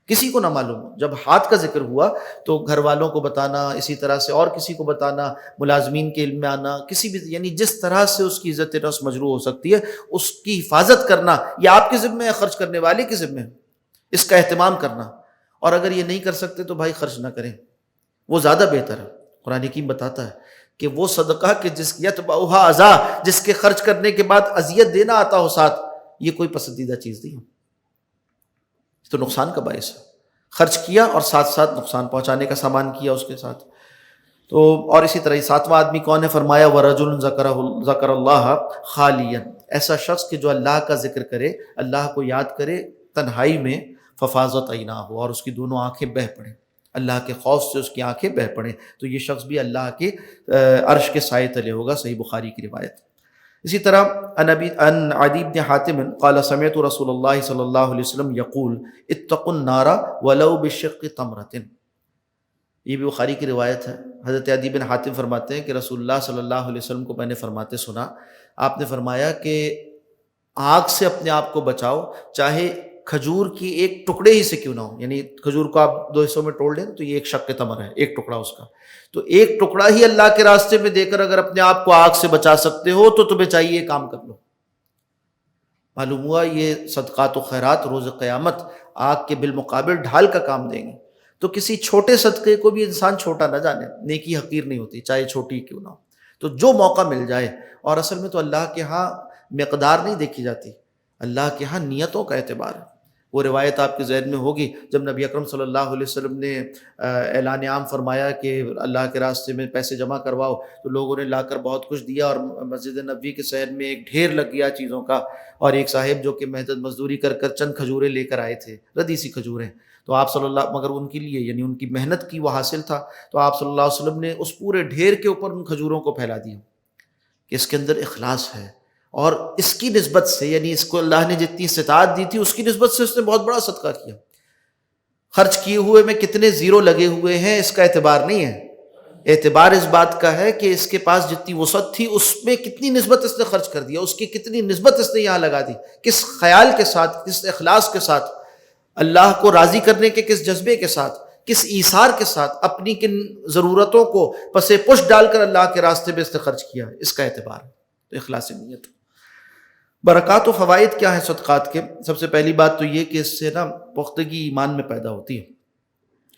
کسی کو نہ معلوم۔ جب ہاتھ کا ذکر ہوا تو گھر والوں کو بتانا، اسی طرح سے اور کسی کو بتانا، ملازمین کے علم میں آنا، کسی بھی، یعنی جس طرح سے اس کی عزت نفس مجروح ہو سکتی ہے اس کی حفاظت کرنا، یہ آپ کے ذمہ ہے، خرچ کرنے والے کے ذمہ ہے اس کا اہتمام کرنا۔ اور اگر یہ نہیں کر سکتے تو بھائی خرچ نہ کریں، وہ زیادہ بہتر ہے۔ قرآن حکیم بتاتا ہے کہ وہ صدقہ کہ جس یتبعھا اذی، جس کے خرچ کرنے کے بعد اذیت دینا آتا ہو ساتھ، یہ کوئی پسندیدہ چیز نہیں ہے، تو نقصان کا باعث ہے۔ خرچ کیا اور ساتھ ساتھ نقصان پہنچانے کا سامان کیا اس کے ساتھ۔ تو اور اسی طرح 7واں آدمی کون ہے؟ فرمایا وَرَجُلٌ ذَكَرَ اللَّهَ خَالِيًا، ایسا شخص کہ جو اللہ کا ذکر کرے، اللہ کو یاد کرے تنہائی میں، فَفَاضَتْ عَيْنَاهُ، اور اس کی دونوں آنکھیں بہہ پڑیں، اللہ کے خوف سے اس کی آنکھیں بہہ پڑیں، تو یہ شخص بھی اللہ کے عرش کے سائے تلے ہوگا۔ صحیح بخاری کی روایت۔ اسی طرح ان عدی بن حاتم قال سمعت رسول اللہ صلی اللہ علیہ وسلم یقول اتقوا النار ولو بشق تمرۃ، یہ بھی بخاری کی روایت ہے۔ حضرت عدی بن حاتم فرماتے ہیں کہ رسول اللہ صلی اللہ علیہ وسلم کو میں نے فرماتے سنا، آپ نے فرمایا کہ آگ سے اپنے آپ کو بچاؤ، چاہے کھجور کی ایک ٹکڑے ہی سے کیوں نہ ہو، یعنی کھجور کو آپ 2 حصوں میں توڑ لیں تو یہ ایک شق تمر ہے، ایک ٹکڑا اس کا، تو ایک ٹکڑا ہی اللہ کے راستے میں دے کر اگر اپنے آپ کو آگ سے بچا سکتے ہو تو تمہیں چاہیے یہ کام کر لو۔ معلوم ہوا یہ صدقات و خیرات روز قیامت آگ کے بالمقابل ڈھال کا کام دیں گے۔ تو کسی چھوٹے صدقے کو بھی انسان چھوٹا نہ جانے، نیکی حقیر نہیں ہوتی چاہے چھوٹی کیوں نہ ہو، تو جو موقع مل جائے۔ اور اصل میں تو اللہ کے ہاں مقدار نہیں دیکھی جاتی، اللہ کے ہاں نیتوں کا اعتبار ہے۔ وہ روایت آپ کے ذہن میں ہوگی جب نبی اکرم صلی اللہ علیہ وسلم نے اعلان عام فرمایا کہ اللہ کے راستے میں پیسے جمع کرواؤ، تو لوگوں نے لا کر بہت کچھ دیا اور مسجد نبوی کے صحن میں ایک ڈھیر لگ گیا چیزوں کا، اور ایک صاحب جو کہ محنت مزدوری کر کر چند کھجوریں لے کر آئے تھے، ردی سی کھجوریں، تو آپ صلی اللہ، مگر ان کے لیے یعنی ان کی محنت کی وہ حاصل تھا، تو آپ صلی اللہ علیہ وسلم نے اس پورے ڈھیر کے اوپر ان کھجوروں کو پھیلا دیا کہ اس کے اندر اخلاص ہے، اور اس کی نسبت سے یعنی اس کو اللہ نے جتنی استطاعت دی تھی اس کی نسبت سے اس نے بہت بڑا صدقہ کیا۔ خرچ کیے ہوئے میں کتنے زیرو لگے ہوئے ہیں اس کا اعتبار نہیں ہے، اعتبار اس بات کا ہے کہ اس کے پاس جتنی وسعت تھی اس میں کتنی نسبت اس نے خرچ کر دیا، اس کی کتنی نسبت اس نے یہاں لگا دی، کس خیال کے ساتھ، کس اخلاص کے ساتھ، اللہ کو راضی کرنے کے کس جذبے کے ساتھ، کس ایثار کے ساتھ، اپنی کن ضرورتوں کو پس پش ڈال کر اللہ کے راستے میں اس نے خرچ کیا، اس کا اعتبار ہے۔ تو اخلاص نیت۔ برکات و فوائد کیا ہیں صدقات کے؟ سب سے پہلی بات تو یہ کہ اس سے نا پختگی ایمان میں پیدا ہوتی ہے۔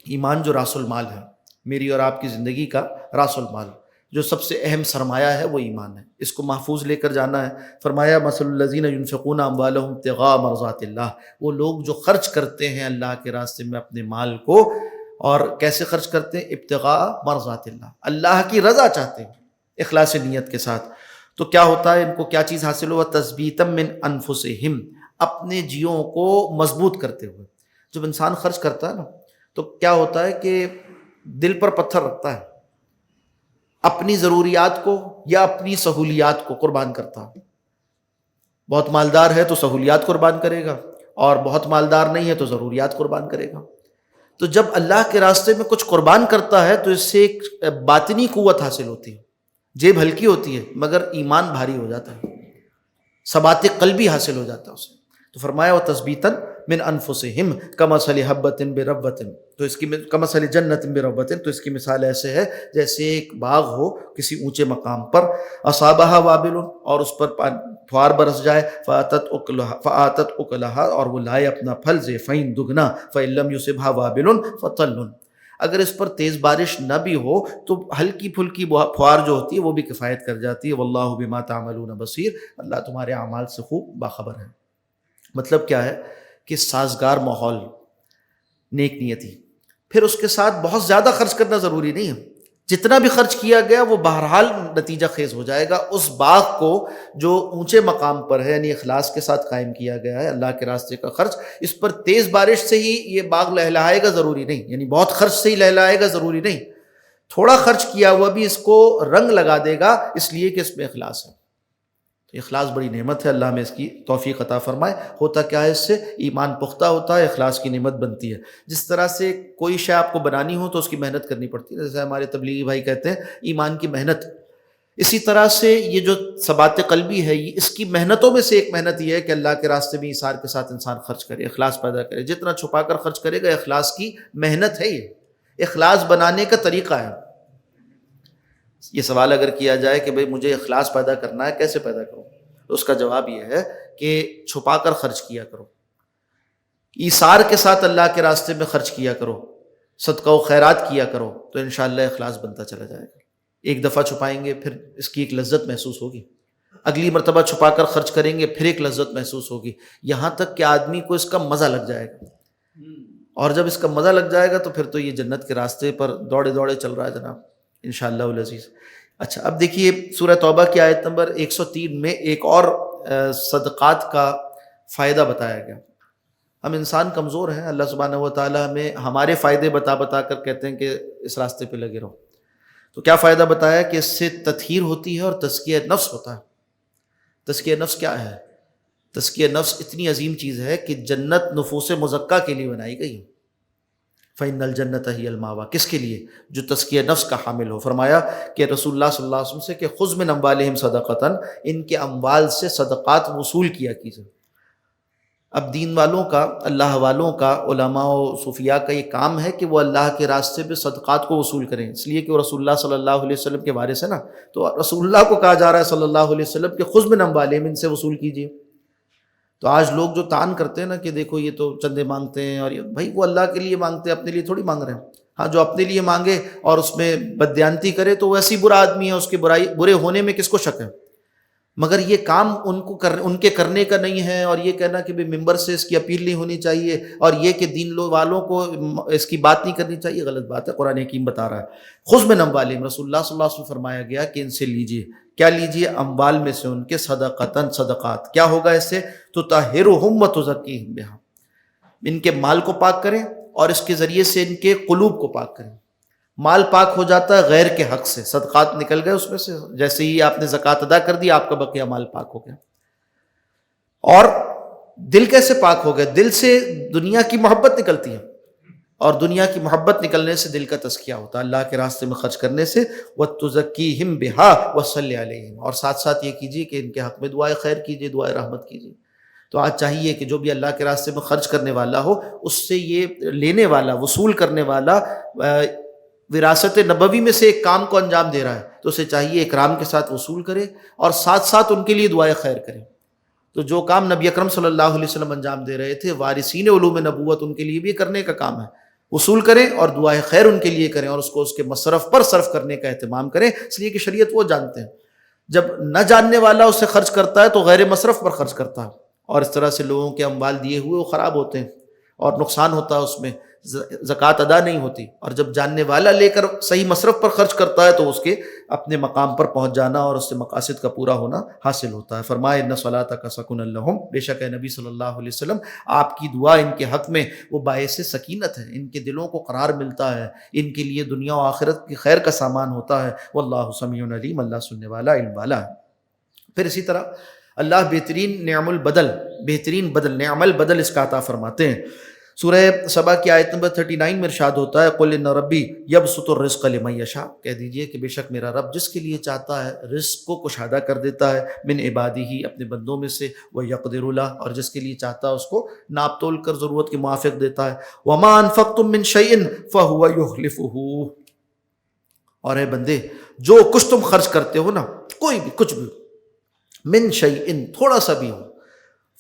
ایمان جو راس المال ہے، میری اور آپ کی زندگی کا راس المال، جو سب سے اہم سرمایہ ہے وہ ایمان ہے، اس کو محفوظ لے کر جانا ہے۔ فرمایا مثل الذین ینفقون اموالهم ابتغاء مرضات اللہ، وہ لوگ جو خرچ کرتے ہیں اللہ کے راستے میں اپنے مال کو، اور کیسے خرچ کرتے ہیں؟ ابتغاء مرضات اللہ، اللہ کی رضا چاہتے ہیں اخلاص نیت کے ساتھ۔ تو کیا ہوتا ہے، ان کو کیا چیز حاصل ہوا؟ تثبیتا من انفسہم، اپنے جیوں کو مضبوط کرتے ہوئے۔ جب انسان خرچ کرتا ہے نا تو کیا ہوتا ہے کہ دل پر پتھر رکھتا ہے، اپنی ضروریات کو یا اپنی سہولیات کو قربان کرتا ہے۔ بہت مالدار ہے تو سہولیات قربان کرے گا، اور بہت مالدار نہیں ہے تو ضروریات قربان کرے گا۔ تو جب اللہ کے راستے میں کچھ قربان کرتا ہے تو اس سے ایک باطنی قوت حاصل ہوتی ہے، جیب ہلکی ہوتی ہے مگر ایمان بھاری ہو جاتا ہے، ثبات قلبی حاصل ہو جاتا ہے اسے۔ تو فرمایا وتثبیتا من انفسہم کمثل حبۃ بربۃ، تو اس کی کمثل جنۃ بربۃ، تو اس کی مثال ایسے ہے جیسے ایک باغ ہو کسی اونچے مقام پر، اصابھا وابل، اور اس پر پھوار برس جائے، فاتت اکلھا، اور وہ لائے اپنا پھل، ضعفین، دگنا، فإن لم یصبھا وابل فطل، اگر اس پر تیز بارش نہ بھی ہو تو ہلکی پھلکی پھوار جو ہوتی ہے وہ بھی کفایت کر جاتی ہے۔ واللہ بما تعملون بصیر، اللہ تمہارے اعمال سے خوب باخبر ہے۔ مطلب کیا ہے کہ سازگار ماحول، نیک نیتی، پھر اس کے ساتھ بہت زیادہ خرچ کرنا ضروری نہیں ہے، جتنا بھی خرچ کیا گیا وہ بہرحال نتیجہ خیز ہو جائے گا۔ اس باغ کو جو اونچے مقام پر ہے، یعنی اخلاص کے ساتھ قائم کیا گیا ہے اللہ کے راستے کا خرچ، اس پر تیز بارش سے ہی یہ باغ لہلہائے گا ضروری نہیں، یعنی بہت خرچ سے ہی لہلہائے گا ضروری نہیں، تھوڑا خرچ کیا ہوا بھی اس کو رنگ لگا دے گا، اس لیے کہ اس میں اخلاص ہے۔ اخلاص بڑی نعمت ہے، اللہ میں اس کی توفیق عطا فرمائے۔ ہوتا کیا ہے، اس سے ایمان پختہ ہوتا ہے، اخلاص کی نعمت بنتی ہے۔ جس طرح سے کوئی شے آپ کو بنانی ہو تو اس کی محنت کرنی پڑتی ہے، جیسے ہمارے تبلیغی بھائی کہتے ہیں ایمان کی محنت، اسی طرح سے یہ جو ثبات قلبی ہے، یہ اس کی محنتوں میں سے ایک محنت یہ ہے کہ اللہ کے راستے میں ایثار کے ساتھ انسان خرچ کرے، اخلاص پیدا کرے۔ جتنا چھپا کر خرچ کرے گا، اخلاص کی محنت ہے، یہ اخلاص بنانے کا طریقہ ہے۔ یہ سوال اگر کیا جائے کہ بھئی مجھے اخلاص پیدا کرنا ہے، کیسے پیدا کروں؟ تو اس کا جواب یہ ہے کہ چھپا کر خرچ کیا کرو، ایثار کے ساتھ اللہ کے راستے میں خرچ کیا کرو، صدقہ و خیرات کیا کرو، تو انشاءاللہ اخلاص بنتا چلا جائے گا۔ ایک دفعہ چھپائیں گے پھر اس کی ایک لذت محسوس ہوگی، اگلی مرتبہ چھپا کر خرچ کریں گے پھر ایک لذت محسوس ہوگی، یہاں تک کہ آدمی کو اس کا مزہ لگ جائے گا، اور جب اس کا مزہ لگ جائے گا تو پھر تو یہ جنت کے راستے پر دوڑے دوڑے چل رہا ہے جناب، انشاءاللہ العزیز۔ اچھا، اب دیکھیے سورہ توبہ کی آیت نمبر 103 میں ایک اور صدقات کا فائدہ بتایا گیا۔ ہم انسان کمزور ہیں، اللہ سبحانہ و تعالیٰ ہمیں ہمارے فائدے بتا بتا کر کہتے ہیں کہ اس راستے پہ لگے رہو۔ تو کیا فائدہ بتایا کہ اس سے تطہیر ہوتی ہے اور تزکیہ نفس ہوتا ہے۔ تزکیہ نفس کیا ہے؟ تزکیہ نفس اتنی عظیم چیز ہے کہ جنت نفوس مزکہ کے لیے بنائی گئی ہے۔ فَإِنَّ الْجَنَّةَ هِيَ الْمَأْوَىٰ، کس کے لیے؟ جو تزکیہ نفس کا حامل ہو۔ فرمایا کہ رسول اللہ صلی اللہ علیہ وسلم سے کہ خُذْ مِنْ أَمْوَالِهِمْ صَدَقَةً، ان کے اموال سے صدقات وصول کیا کیجئے۔ اب دین والوں کا، اللہ والوں کا، علماء و صوفیاء کا یہ کام ہے کہ وہ اللہ کے راستے پہ صدقات کو وصول کریں، اس لیے کہ وہ رسول اللہ صلی اللہ علیہ وسلم کے وارث ہے نا، تو رسول اللہ کو کہا جا رہا ہے صلی اللہ علیہ وسلم کہ خُذْ مِنْ أَمْوَالِهِمْ، ان سے وصول کیجئے۔ تو آج لوگ جو تان کرتے ہیں نا کہ دیکھو یہ تو چندے مانگتے ہیں، اور بھائی وہ اللہ کے لیے مانگتے ہیں، اپنے لیے تھوڑی مانگ رہے ہیں۔ ہاں، جو اپنے لیے مانگے اور اس میں بددیانتی کرے تو وہ ایسی برا آدمی ہے، اس کے برے ہونے میں کس کو شک ہے؟ مگر یہ کام ان کے کرنے کا نہیں ہے، اور یہ کہنا کہ بھی ممبر سے اس کی اپیل نہیں ہونی چاہیے، اور یہ کہ دین والوں کو اس کی بات نہیں کرنی چاہیے، غلط بات ہے۔ قرآن حکیم بتا رہا ہے خذ من اموالہم، رسول اللہ صلی اللہ علیہ وسلم فرمایا گیا کہ ان سے لیجیے، کیا لیجیے؟ اموال میں سے ان کے صدقاتن، صدقات۔ کیا ہوگا اس سے؟ تطہرہم وتزکیہم بہا، ان کے مال کو پاک کریں اور اس کے ذریعے سے ان کے قلوب کو پاک کریں۔ مال پاک ہو جاتا ہے غیر کے حق سے، صدقات نکل گئے اس میں سے، جیسے ہی آپ نے زکوٰۃ ادا کر دی آپ کا بقیہ مال پاک ہو گیا۔ اور دل کیسے پاک ہو گئے؟ دل سے دنیا کی محبت نکلتی ہے، اور دنیا کی محبت نکلنے سے دل کا تزکیہ ہوتا ہے اللہ کے راستے میں خرچ کرنے سے۔ وَتُزَكِّيهِمْ بِهَا وَصَلِّ عَلَيْهِمْ، اور ساتھ ساتھ یہ کیجیے کہ ان کے حق میں دعائے خیر کیجیے، دعائے رحمت کیجیے۔ تو آج چاہیے کہ جو بھی اللہ کے راستے میں خرچ کرنے والا ہو، اس سے یہ لینے والا، وصول کرنے والا وراثت نبوی میں سے ایک کام کو انجام دے رہا ہے تو اسے چاہیے اکرام کے ساتھ وصول کرے، اور ساتھ ساتھ ان کے لیے دعائے خیر کرے۔ تو جو کام نبی اکرم صلی اللہ علیہ وسلم انجام دے رہے تھے، وارثین علوم نبوت، ان کے لیے بھی کرنے کا کام ہے، وصول کریں اور دعائے خیر ان کے لیے کریں، اور اس کو اس کے مصرف پر صرف کرنے کا اہتمام کریں، اس لیے کہ شریعت وہ جانتے ہیں۔ جب نہ جاننے والا اسے خرچ کرتا ہے تو غیر مصرف پر خرچ کرتا ہے، اور اس طرح سے لوگوں کے اموال دیے ہوئے وہ خراب ہوتے ہیں اور نقصان ہوتا ہے، اس میں زکوٰۃ ادا نہیں ہوتی۔ اور جب جاننے والا لے کر صحیح مصرف پر خرچ کرتا ہے تو اس کے اپنے مقام پر پہنچ جانا اور اس سے مقاصد کا پورا ہونا حاصل ہوتا ہے۔ فرمایا ان صلاتک سکن لہم، بے شک ہے نبی صلی اللہ علیہ وسلم آپ کی دعا ان کے حق میں وہ باعث سکینت ہے، ان کے دلوں کو قرار ملتا ہے، ان کے لیے دنیا و آخرت کی خیر کا سامان ہوتا ہے۔ واللہ سمیع علیم، اللہ سننے والا، علم والا ہے۔ پھر اسی طرح اللہ بہترین نعم البدل اس کا عطا فرماتے ہیں۔ سورہ سبا کی آیت نمبر 39 میں ارشاد ہوتا ہے قل ان ربی یبسط الرزق لمن یشاء، کہہ دیجئے کہ بے شک میرا رب جس کے لیے چاہتا ہے رزق کو کشادہ کر دیتا ہے، من عبادہ، اپنے بندوں میں سے، ویقدر له، اور جس کے لیے چاہتا ہے اس کو ناپ تول کر ضرورت کے موافق دیتا ہے۔ وما انفقتم من شیء فهو یخلفہ، اور اے بندے جو کچھ تم خرچ کرتے ہو نا، کوئی بھی کچھ بھی، من شیء تھوڑا سا بھی ہو،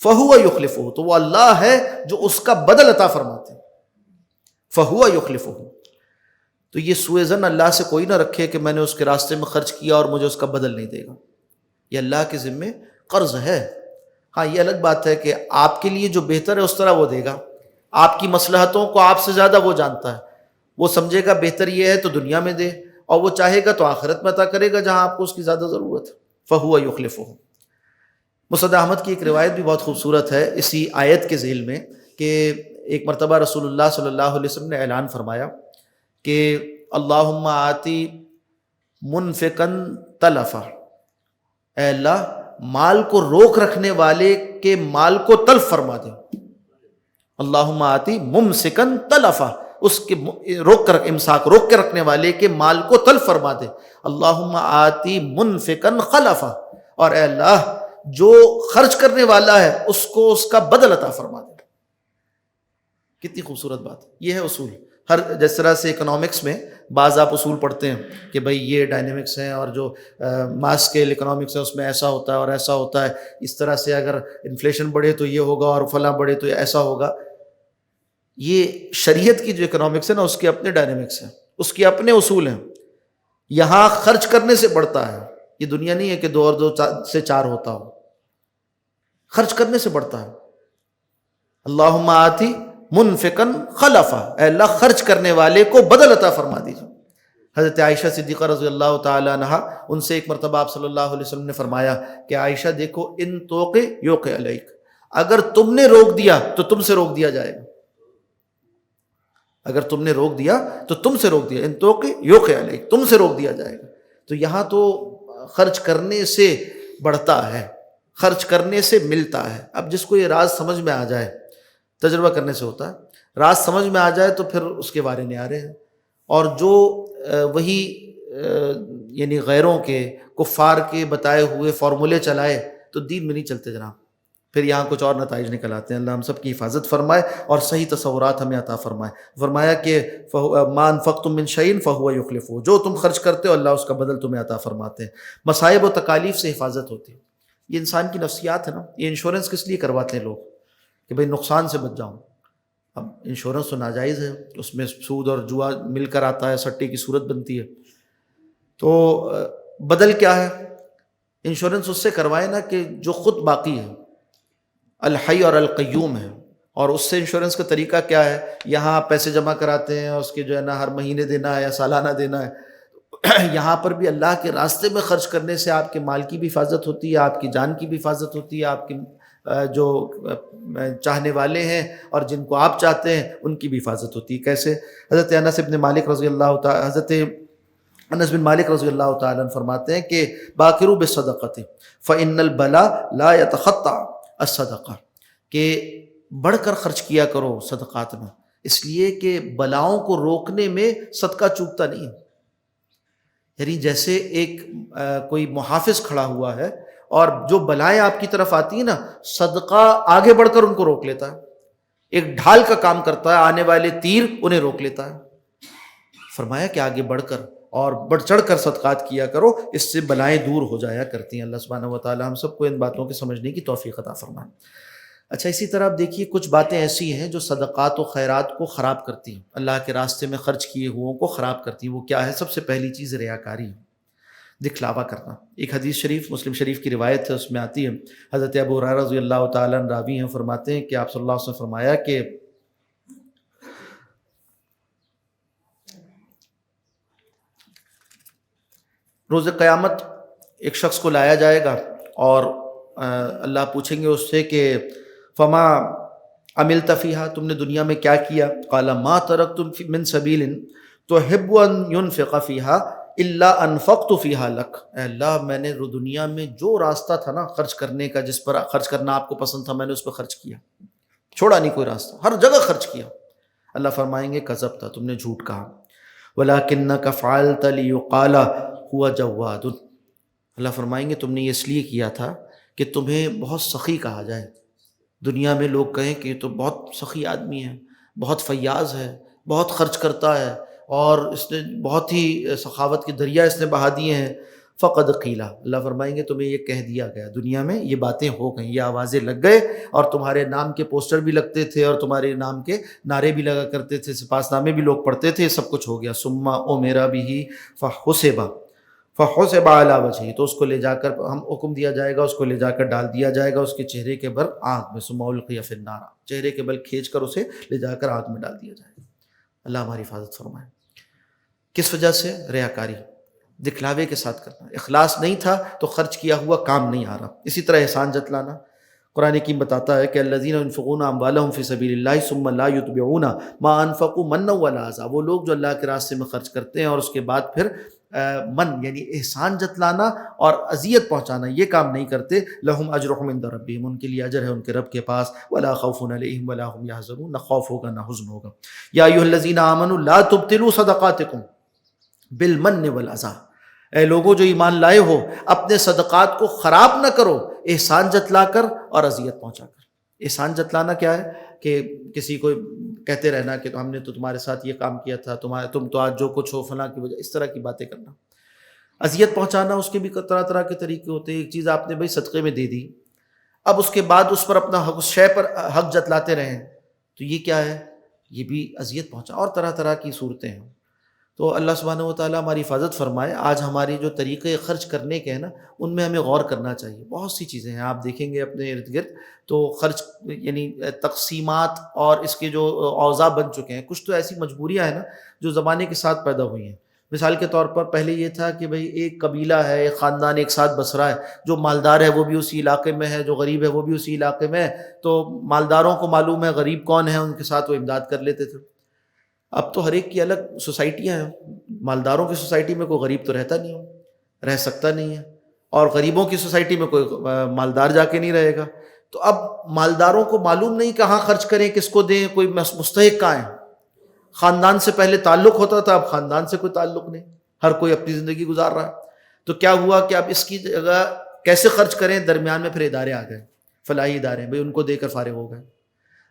فَهُوَ يُخْلِفُهُ، تو وہ اللہ ہے جو اس کا بدل عطا فرماتے ہیں۔ فَهُوَ يُخْلِفُهُ، تو یہ سوء ظن اللہ سے کوئی نہ رکھے کہ میں نے اس کے راستے میں خرچ کیا اور مجھے اس کا بدل نہیں دے گا، یہ اللہ کے ذمے قرض ہے۔ ہاں یہ الگ بات ہے کہ آپ کے لیے جو بہتر ہے اس طرح وہ دے گا، آپ کی مصلحتوں کو آپ سے زیادہ وہ جانتا ہے، وہ سمجھے گا بہتر یہ ہے تو دنیا میں دے، اور وہ چاہے گا تو آخرت میں عطا کرے گا جہاں آپ کو اس کی زیادہ ضرورت ہے۔ فَهُوَ يُخْلِفُهُ۔ مسعود احمد کی ایک روایت بھی بہت خوبصورت ہے اسی آیت کے ذیل میں، کہ ایک مرتبہ رسول اللہ صلی اللہ علیہ وسلم نے اعلان فرمایا کہ اللہم آتی منفقن تلفا، اے اللہ مال کو روک رکھنے والے کے مال کو تلف فرما دے۔ اللہم آتی ممسکن تلفا، اس کے روک کر امساک، روک کے رکھنے والے کے مال کو تلف فرما دے۔ اللہم آتی منفقن خلفا، اور اے اللہ جو خرچ کرنے والا ہے اس کو اس کا بدل عطا فرما دے۔ کتنی خوبصورت بات، یہ ہے اصول۔ ہر جس طرح سے اکنامکس میں بعض آپ اصول پڑھتے ہیں کہ بھئی یہ ڈائنامکس ہیں، اور جو ماس اسکیل اکنامکس ہے اس میں ایسا ہوتا ہے اور ایسا ہوتا ہے، اس طرح سے اگر انفلیشن بڑھے تو یہ ہوگا اور فلاں بڑھے تو ایسا ہوگا۔ یہ شریعت کی جو اکنامکس ہے نا، اس کے اپنے ڈائنامکس ہیں، اس کے اپنے اصول ہیں۔ یہاں خرچ کرنے سے بڑھتا ہے، یہ دنیا نہیں ہے کہ 2 اور 2 سے 4 ہوتا ہو، خرچ کرنے سے بڑھتا ہے۔ اللہم آتی منفقن خلفا، اے اللہ خرچ کرنے والے کو بدل عطا فرما دیجیے۔ حضرت عائشہ صدیقہ رضی اللہ تعالی عنہا، ان سے ایک مرتبہ آپ صلی اللہ علیہ وسلم نے فرمایا کہ عائشہ دیکھو، ان توقع یوقع علیک، اگر تم نے روک دیا تو تم سے روک دیا جائے گا، اگر تم نے روک دیا تو تم سے روک دیا، ان توقع یوقع علیک، تم سے روک دیا جائے گا۔ تو یہاں تو خرچ کرنے سے بڑھتا ہے، خرچ کرنے سے ملتا ہے۔ اب جس کو یہ راز سمجھ میں آ جائے، تجربہ کرنے سے ہوتا ہے، راز سمجھ میں آ جائے تو پھر اس کے بارے نہیں آ رہے ہیں، اور جو وہی یعنی غیروں کے، کفار کے بتائے ہوئے فارمولے چلائے تو دین میں نہیں چلتے جناب، پھر یہاں کچھ اور نتائج نکل آتے ہیں۔ اللہ ہم سب کی حفاظت فرمائے اور صحیح تصورات ہمیں عطا فرمائے۔ فرمایا کہ ما انفقتم من شیء فہو یخلفہ، جو تم خرچ کرتے ہو اللہ اس کا بدل تمہیں عطا فرماتے ہیں۔ مصائب و تکالیف سے حفاظت ہوتی ہے، یہ انسان کی نفسیات ہے نا۔ یہ انشورنس کس لیے کرواتے ہیں لوگ؟ کہ بھئی نقصان سے بچ جاؤں۔ اب انشورنس تو ناجائز ہے، اس میں سود اور جوا مل کر آتا ہے، سٹے کی صورت بنتی ہے۔ تو بدل کیا ہے؟ انشورنس اس سے کروائیں نا کہ جو خود باقی ہے، الحی اور القیوم ہے. اور اس سے انشورنس کا طریقہ کیا ہے؟ یہاں آپ پیسے جمع کراتے ہیں، اس کے جو ہے نا ہر مہینے دینا ہے یا سالانہ دینا ہے. یہاں پر بھی اللہ کے راستے میں خرچ کرنے سے آپ کے مال کی بھی حفاظت ہوتی ہے، آپ کی جان کی بھی حفاظت ہوتی ہے، آپ کی جو چاہنے والے ہیں اور جن کو آپ چاہتے ہیں ان کی بھی حفاظت ہوتی ہے. کیسے؟ حضرت انس بن مالک رضی اللہ تعالی عنہ فرماتے ہیں کہ باکروا بالصدقۃ فإن البلاء لا يتخطى الصدقہ، کہ بڑھ کر خرچ کیا کرو صدقات میں، اس لیے کہ بلاؤں کو روکنے میں صدقہ چوکتا نہیں ہے. یعنی جیسے ایک کوئی محافظ کھڑا ہوا ہے اور جو بلائیں آپ کی طرف آتی ہیں نا، صدقہ آگے بڑھ کر ان کو روک لیتا ہے، ایک ڈھال کا کام کرتا ہے، آنے والے تیر انہیں روک لیتا ہے. فرمایا کہ آگے بڑھ کر اور بڑھ چڑھ کر صدقات کیا کرو، اس سے بلائیں دور ہو جایا کرتی ہیں. اللہ سبحانہ و تعالی ہم سب کو ان باتوں کے سمجھنے کی توفیق عطا فرمائے. اچھا، اسی طرح آپ دیکھیے کچھ باتیں ایسی ہیں جو صدقات و خیرات کو خراب کرتی ہیں، اللہ کے راستے میں خرچ کیے ہوئوں کو خراب کرتی ہیں. وہ کیا ہے؟ سب سے پہلی چیز ریاکاری ہے، دکھلاوا کرنا. ایک حدیث شریف مسلم شریف کی روایت ہے، اس میں آتی ہے، حضرت ابو ہریرہ رضی اللہ تعالیٰ عنہ راوی ہیں، فرماتے ہیں کہ آپ صلی اللہ علیہ وسلم نے فرمایا کہ روز قیامت ایک شخص کو لایا جائے گا اور اللہ پوچھیں گے اس سے کہ فما عملت فیہا، تم نے دنیا میں کیا کیا؟ قال ما ترکت من سبیل تحب ان ينفق فیہا الا انفقت فیہا لک. اے اللہ، میں نے دنیا میں جو راستہ تھا نا خرچ کرنے کا، جس پر خرچ کرنا آپ کو پسند تھا، میں نے اس پہ خرچ کیا، چھوڑا نہیں کوئی راستہ، ہر جگہ خرچ کیا. اللہ فرمائیں گے کذبت، تم نے جھوٹ کہا. ولکنک فعلت لیقال ہوا جواد. اللہ فرمائیں گے تم نے یہ اس لیے کیا تھا کہ تمہیں بہت سخی کہا جائے، دنیا میں لوگ کہیں کہ یہ تو بہت سخی آدمی ہے، بہت فیاض ہے، بہت خرچ کرتا ہے، اور اس نے بہت ہی سخاوت کے دریا اس نے بہا دیے ہیں. فقد قیلا، اللہ فرمائیں گے تمہیں یہ کہہ دیا گیا، دنیا میں یہ باتیں ہو گئیں، یہ آوازیں لگ گئے، اور تمہارے نام کے پوسٹر بھی لگتے تھے اور تمہارے نام کے نعرے بھی لگا کرتے تھے، سپاس نامے بھی لوگ پڑھتے تھے، سب کچھ ہو گیا. ثم امر به فحسب علی وجہہ، تو اس کو لے جا کر ہم حکم دیا جائے گا، اس کو لے جا کر ڈال دیا جائے گا اس کے چہرے کے بل آگ میں. ثم القی فی النار، چہرے کے بل کھینچ کر اسے لے جا کر آگ میں ڈال دیا جائے گا. اللہ ہماری حفاظت فرمائے. کس وجہ سے؟ ریاکاری، دکھلاوے کے ساتھ کرنا. اخلاص نہیں تھا تو خرچ کیا ہوا کام نہیں آ رہا. اسی طرح احسان جتلانا. قرآن حکیم بتاتا ہے کہ الذین ينفقون اموالهم فی سبیل اللہ ثم لا یتبعون ما انفقوا منا ولا اذى، وہ لوگ جو اللہ کے راستے میں خرچ کرتے ہیں اور اس کے بعد پھر یعنی احسان جتلانا اور اذیت پہنچانا یہ کام نہیں کرتے. لہم اجرہم عند ربہم، ان کے لیے اجر ہے ان کے رب کے پاس. ولا خوف علیہم ولا هم یحزنون، نہ خوف ہوگا نہ حزن ہوگا. یا ایھا الذین آمنوا لا تبطلوا صدقاتکم بالمن والاذى، اے لوگوں جو ایمان لائے ہو، اپنے صدقات کو خراب نہ کرو احسان جتلا کر اور اذیت پہنچا کر. احسان جتلانا کیا ہے؟ کہ کسی کو کہتے رہنا کہ ہم نے تو تمہارے ساتھ یہ کام کیا تھا، تم تو آج جو کچھ ہو فلاں کی وجہ، اس طرح کی باتیں کرنا. اذیت پہنچانا اس کے بھی طرح طرح کے طریقے ہوتے ہیں. ایک چیز آپ نے بھائی صدقے میں دے دی، اب اس کے بعد اس پر اپنا حق، اس شے پر حق جتلاتے رہیں، تو یہ کیا ہے؟ یہ بھی اذیت پہنچا. اور طرح طرح کی صورتیں ہیں. تو اللہ سبحانہ و تعالیٰ ہماری حفاظت فرمائے. آج ہماری جو طریقے خرچ کرنے کے ہیں نا، ان میں ہمیں غور کرنا چاہیے. بہت سی چیزیں ہیں، آپ دیکھیں گے اپنے ارد گرد تو خرچ یعنی تقسیمات اور اس کے جو اوضاع بن چکے ہیں. کچھ تو ایسی مجبوریاں ہیں نا جو زمانے کے ساتھ پیدا ہوئی ہیں. مثال کے طور پر پہلے یہ تھا کہ بھئی ایک قبیلہ ہے، ایک خاندان ایک ساتھ بس رہا ہے، جو مالدار ہے وہ بھی اسی علاقے میں ہے، جو غریب ہے وہ بھی اسی علاقے میں ہے، تو مالداروں کو معلوم ہے غریب کون ہے، ان کے ساتھ وہ امداد کر لیتے تھے. اب تو ہر ایک کی الگ سوسائٹیاں ہیں. مالداروں کی سوسائٹی میں کوئی غریب تو رہتا نہیں ہو، رہ سکتا نہیں ہے، اور غریبوں کی سوسائٹی میں کوئی مالدار جا کے نہیں رہے گا. تو اب مالداروں کو معلوم نہیں کہاں خرچ کریں، کس کو دیں، کوئی مستحق کہاں ہے. خاندان سے پہلے تعلق ہوتا تھا، اب خاندان سے کوئی تعلق نہیں، ہر کوئی اپنی زندگی گزار رہا ہے. تو کیا ہوا کہ اب اس کی جگہ کیسے خرچ کریں، درمیان میں پھر ادارے آ گئے، فلاحی ادارے، بھئی ان کو دے کر فارغ ہو گئے.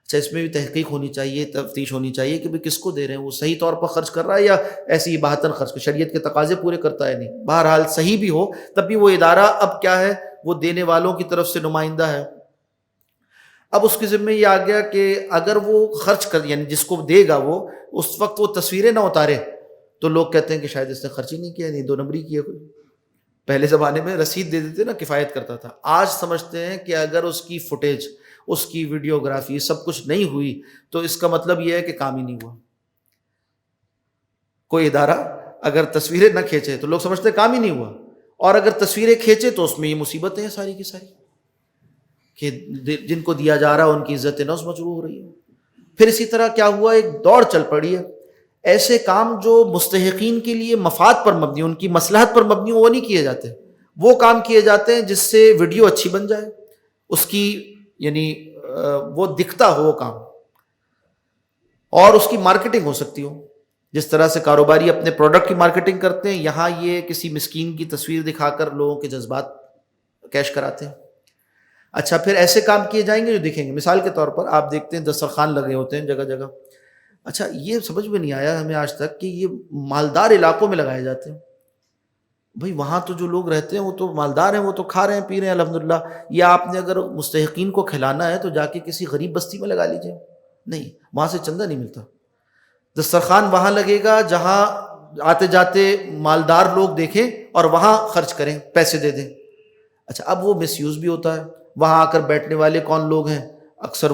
اچھا، اس میں بھی تحقیق ہونی چاہیے، تفتیش ہونی چاہیے کہ کس کو دے رہے ہیں، وہ صحیح طور پر خرچ کر رہا ہے یا ایسی ہی باہتن خرچ، شریعت کے تقاضے پورے کرتا ہے نہیں. بہرحال صحیح بھی ہو تب بھی وہ ادارہ اب کیا ہے، وہ دینے والوں کی طرف سے نمائندہ ہے. اب اس کے ذمہ یہ آ گیا کہ اگر وہ خرچ کر، یعنی جس کو دے گا وہ اس وقت وہ تصویریں نہ اتارے، تو لوگ کہتے ہیں کہ شاید اس نے خرچ ہی نہیں کیا، نہیں دو نمبری کیا کوئی. پہلے زمانے میں رسید دے دیتے نا، کفایت کرتا تھا. آج سمجھتے ہیں کہ اگر اس کی فوٹیج، اس کی ویڈیوگرافی سب کچھ نہیں ہوئی تو اس کا مطلب یہ ہے کہ کام ہی نہیں ہوا. کوئی ادارہ اگر تصویریں نہ کھینچے تو لوگ سمجھتے ہیں کام ہی نہیں ہوا، اور اگر تصویریں کھینچے تو اس میں یہ مصیبتیں ہیں ساری کی ساری، کہ جن کو دیا جا رہا ہے ان کی عزت نفس مجروح ہو رہی ہے. پھر اسی طرح کیا ہوا، ایک دوڑ چل پڑی ہے. ایسے کام جو مستحقین کے لیے مفاد پر مبنی، ان کی مصلحت پر مبنی، وہ نہیں کیے جاتے. وہ کام کیے جاتے ہیں جس سے ویڈیو اچھی بن جائے، اس کی یعنی وہ دکھتا ہو وہ کام، اور اس کی مارکیٹنگ ہو سکتی ہو. جس طرح سے کاروباری اپنے پروڈکٹ کی مارکیٹنگ کرتے ہیں، یہاں یہ کسی مسکین کی تصویر دکھا کر لوگوں کے جذبات کیش کراتے ہیں. اچھا، پھر ایسے کام کیے جائیں گے جو دکھیں گے. مثال کے طور پر آپ دیکھتے ہیں دسترخوان لگے ہوتے ہیں جگہ جگہ. اچھا، یہ سمجھ میں نہیں آیا ہمیں آج تک کہ یہ مالدار علاقوں میں لگائے جاتے ہیں. بھئی وہاں تو جو لوگ رہتے ہیں وہ تو مالدار ہیں، وہ تو کھا رہے ہیں پی رہے ہیں الحمدللہ. یا آپ نے اگر مستحقین کو کھلانا ہے تو جا کے کسی غریب بستی میں لگا لیجیے. نہیں، وہاں سے چندہ نہیں ملتا. دسترخوان وہاں لگے گا جہاں آتے جاتے مالدار لوگ دیکھیں اور وہاں خرچ کریں، پیسے دے دیں. اچھا، اب وہ مس یوز بھی ہوتا ہے. وہاں آ کر بیٹھنے والے کون لوگ ہیں؟ اکثر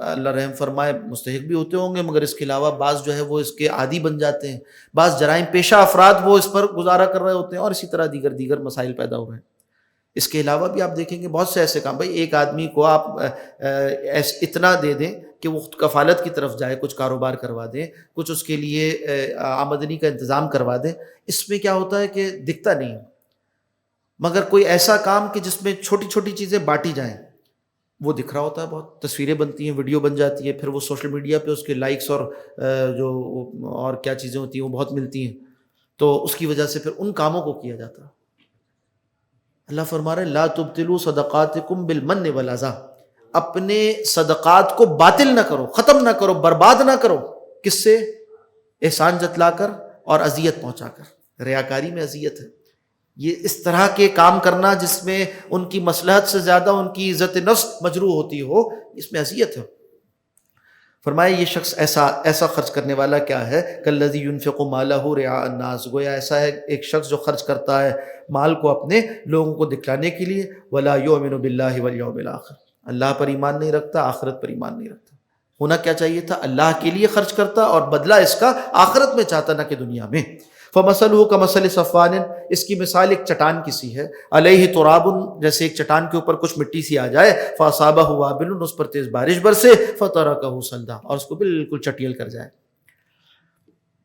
اللہ رحم فرمائے مستحق بھی ہوتے ہوں گے، مگر اس کے علاوہ بعض جو ہے وہ اس کے عادی بن جاتے ہیں. بعض جرائم پیشہ افراد وہ اس پر گزارا کر رہے ہوتے ہیں، اور اسی طرح دیگر مسائل پیدا ہو رہے ہیں. اس کے علاوہ بھی آپ دیکھیں گے بہت سے ایسے کام. بھائی ایک آدمی کو آپ اتنا دے دیں کہ وہ کفالت کی طرف جائے، کچھ کاروبار کروا دیں، کچھ اس کے لیے آمدنی کا انتظام کروا دیں. اس میں کیا ہوتا ہے کہ دکھتا نہیں، مگر کوئی ایسا کام کہ جس میں چھوٹی چھوٹی چیزیں بانٹی جائیں وہ دکھ رہا ہوتا ہے. بہت تصویریں بنتی ہیں، ویڈیو بن جاتی ہے، پھر وہ سوشل میڈیا پہ اس کے لائکس اور کیا چیزیں ہوتی ہیں وہ بہت ملتی ہیں. تو اس کی وجہ سے پھر ان کاموں کو کیا جاتا ہے. اللہ فرما رہے لا تبطلوا صدقاتکم بالمن والاذی، اپنے صدقات کو باطل نہ کرو، ختم نہ کرو، برباد نہ کرو. کس سے؟ احسان جتلا کر اور اذیت پہنچا کر. ریاکاری میں اذیت ہے. یہ اس طرح کے کام کرنا جس میں ان کی مصلحت سے زیادہ ان کی عزت نفس مجروح ہوتی ہو، اس میں اذیت ہے. فرمایا یہ شخص ایسا خرچ کرنے والا کیا ہے؟ کالذی ینفق مالہ رعاء الناس، گویا ایسا ہے ایک شخص جو خرچ کرتا ہے مال کو اپنے لوگوں کو دکھلانے کے لیے. ولا یؤمن باللہ والیوم الاخر، اللہ پر ایمان نہیں رکھتا، آخرت پر ایمان نہیں رکھتا. ہونا کیا چاہیے تھا؟ اللہ کے لیے خرچ کرتا اور بدلہ اس کا آخرت میں چاہتا، نہ کہ دنیا میں. فمثلہ کمثل صفوان، اس کی مثال ایک چٹان کی سی ہے. علیہ تراب، جیسے ایک چٹان کے اوپر کچھ مٹی سی آ جائے. فاصابہ وابل، اس پر تیز بارش برسے. فترکہ صلدا، اور اس کو بالکل چٹیل کر جائے.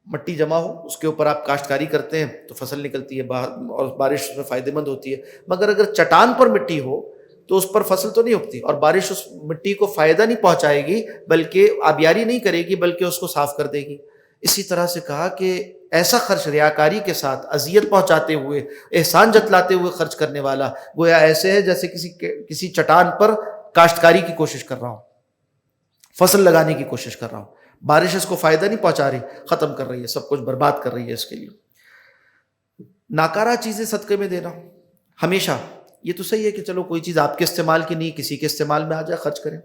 مٹی جمع ہو، اس کے اوپر آپ کاشتکاری کرتے ہیں تو فصل نکلتی ہے اور بارش میں فائدہ مند ہوتی ہے. مگر اگر چٹان پر مٹی ہو تو اس پر فصل تو نہیں اگتی، اور بارش اس مٹی کو فائدہ نہیں پہنچائے گی، بلکہ آبیاری نہیں کرے گی، بلکہ اس کو صاف کر دے گی. اسی طرح سے کہا کہ ایسا خرچ ریاکاری کے ساتھ، اذیت پہنچاتے ہوئے، احسان جتلاتے ہوئے خرچ کرنے والا گویا ایسے ہے جیسے کسی چٹان پر کاشتکاری کی کوشش کر رہا ہوں، فصل لگانے کی کوشش کر رہا ہوں. بارش اس کو فائدہ نہیں پہنچا رہی، ختم کر رہی ہے، سب کچھ برباد کر رہی ہے اس کے لیے. ناکارہ چیزیں صدقے میں دینا ہمیشہ، یہ تو صحیح ہے کہ چلو کوئی چیز آپ کے استعمال کی نہیں، کسی کے استعمال میں آ جائے خرچ کریں،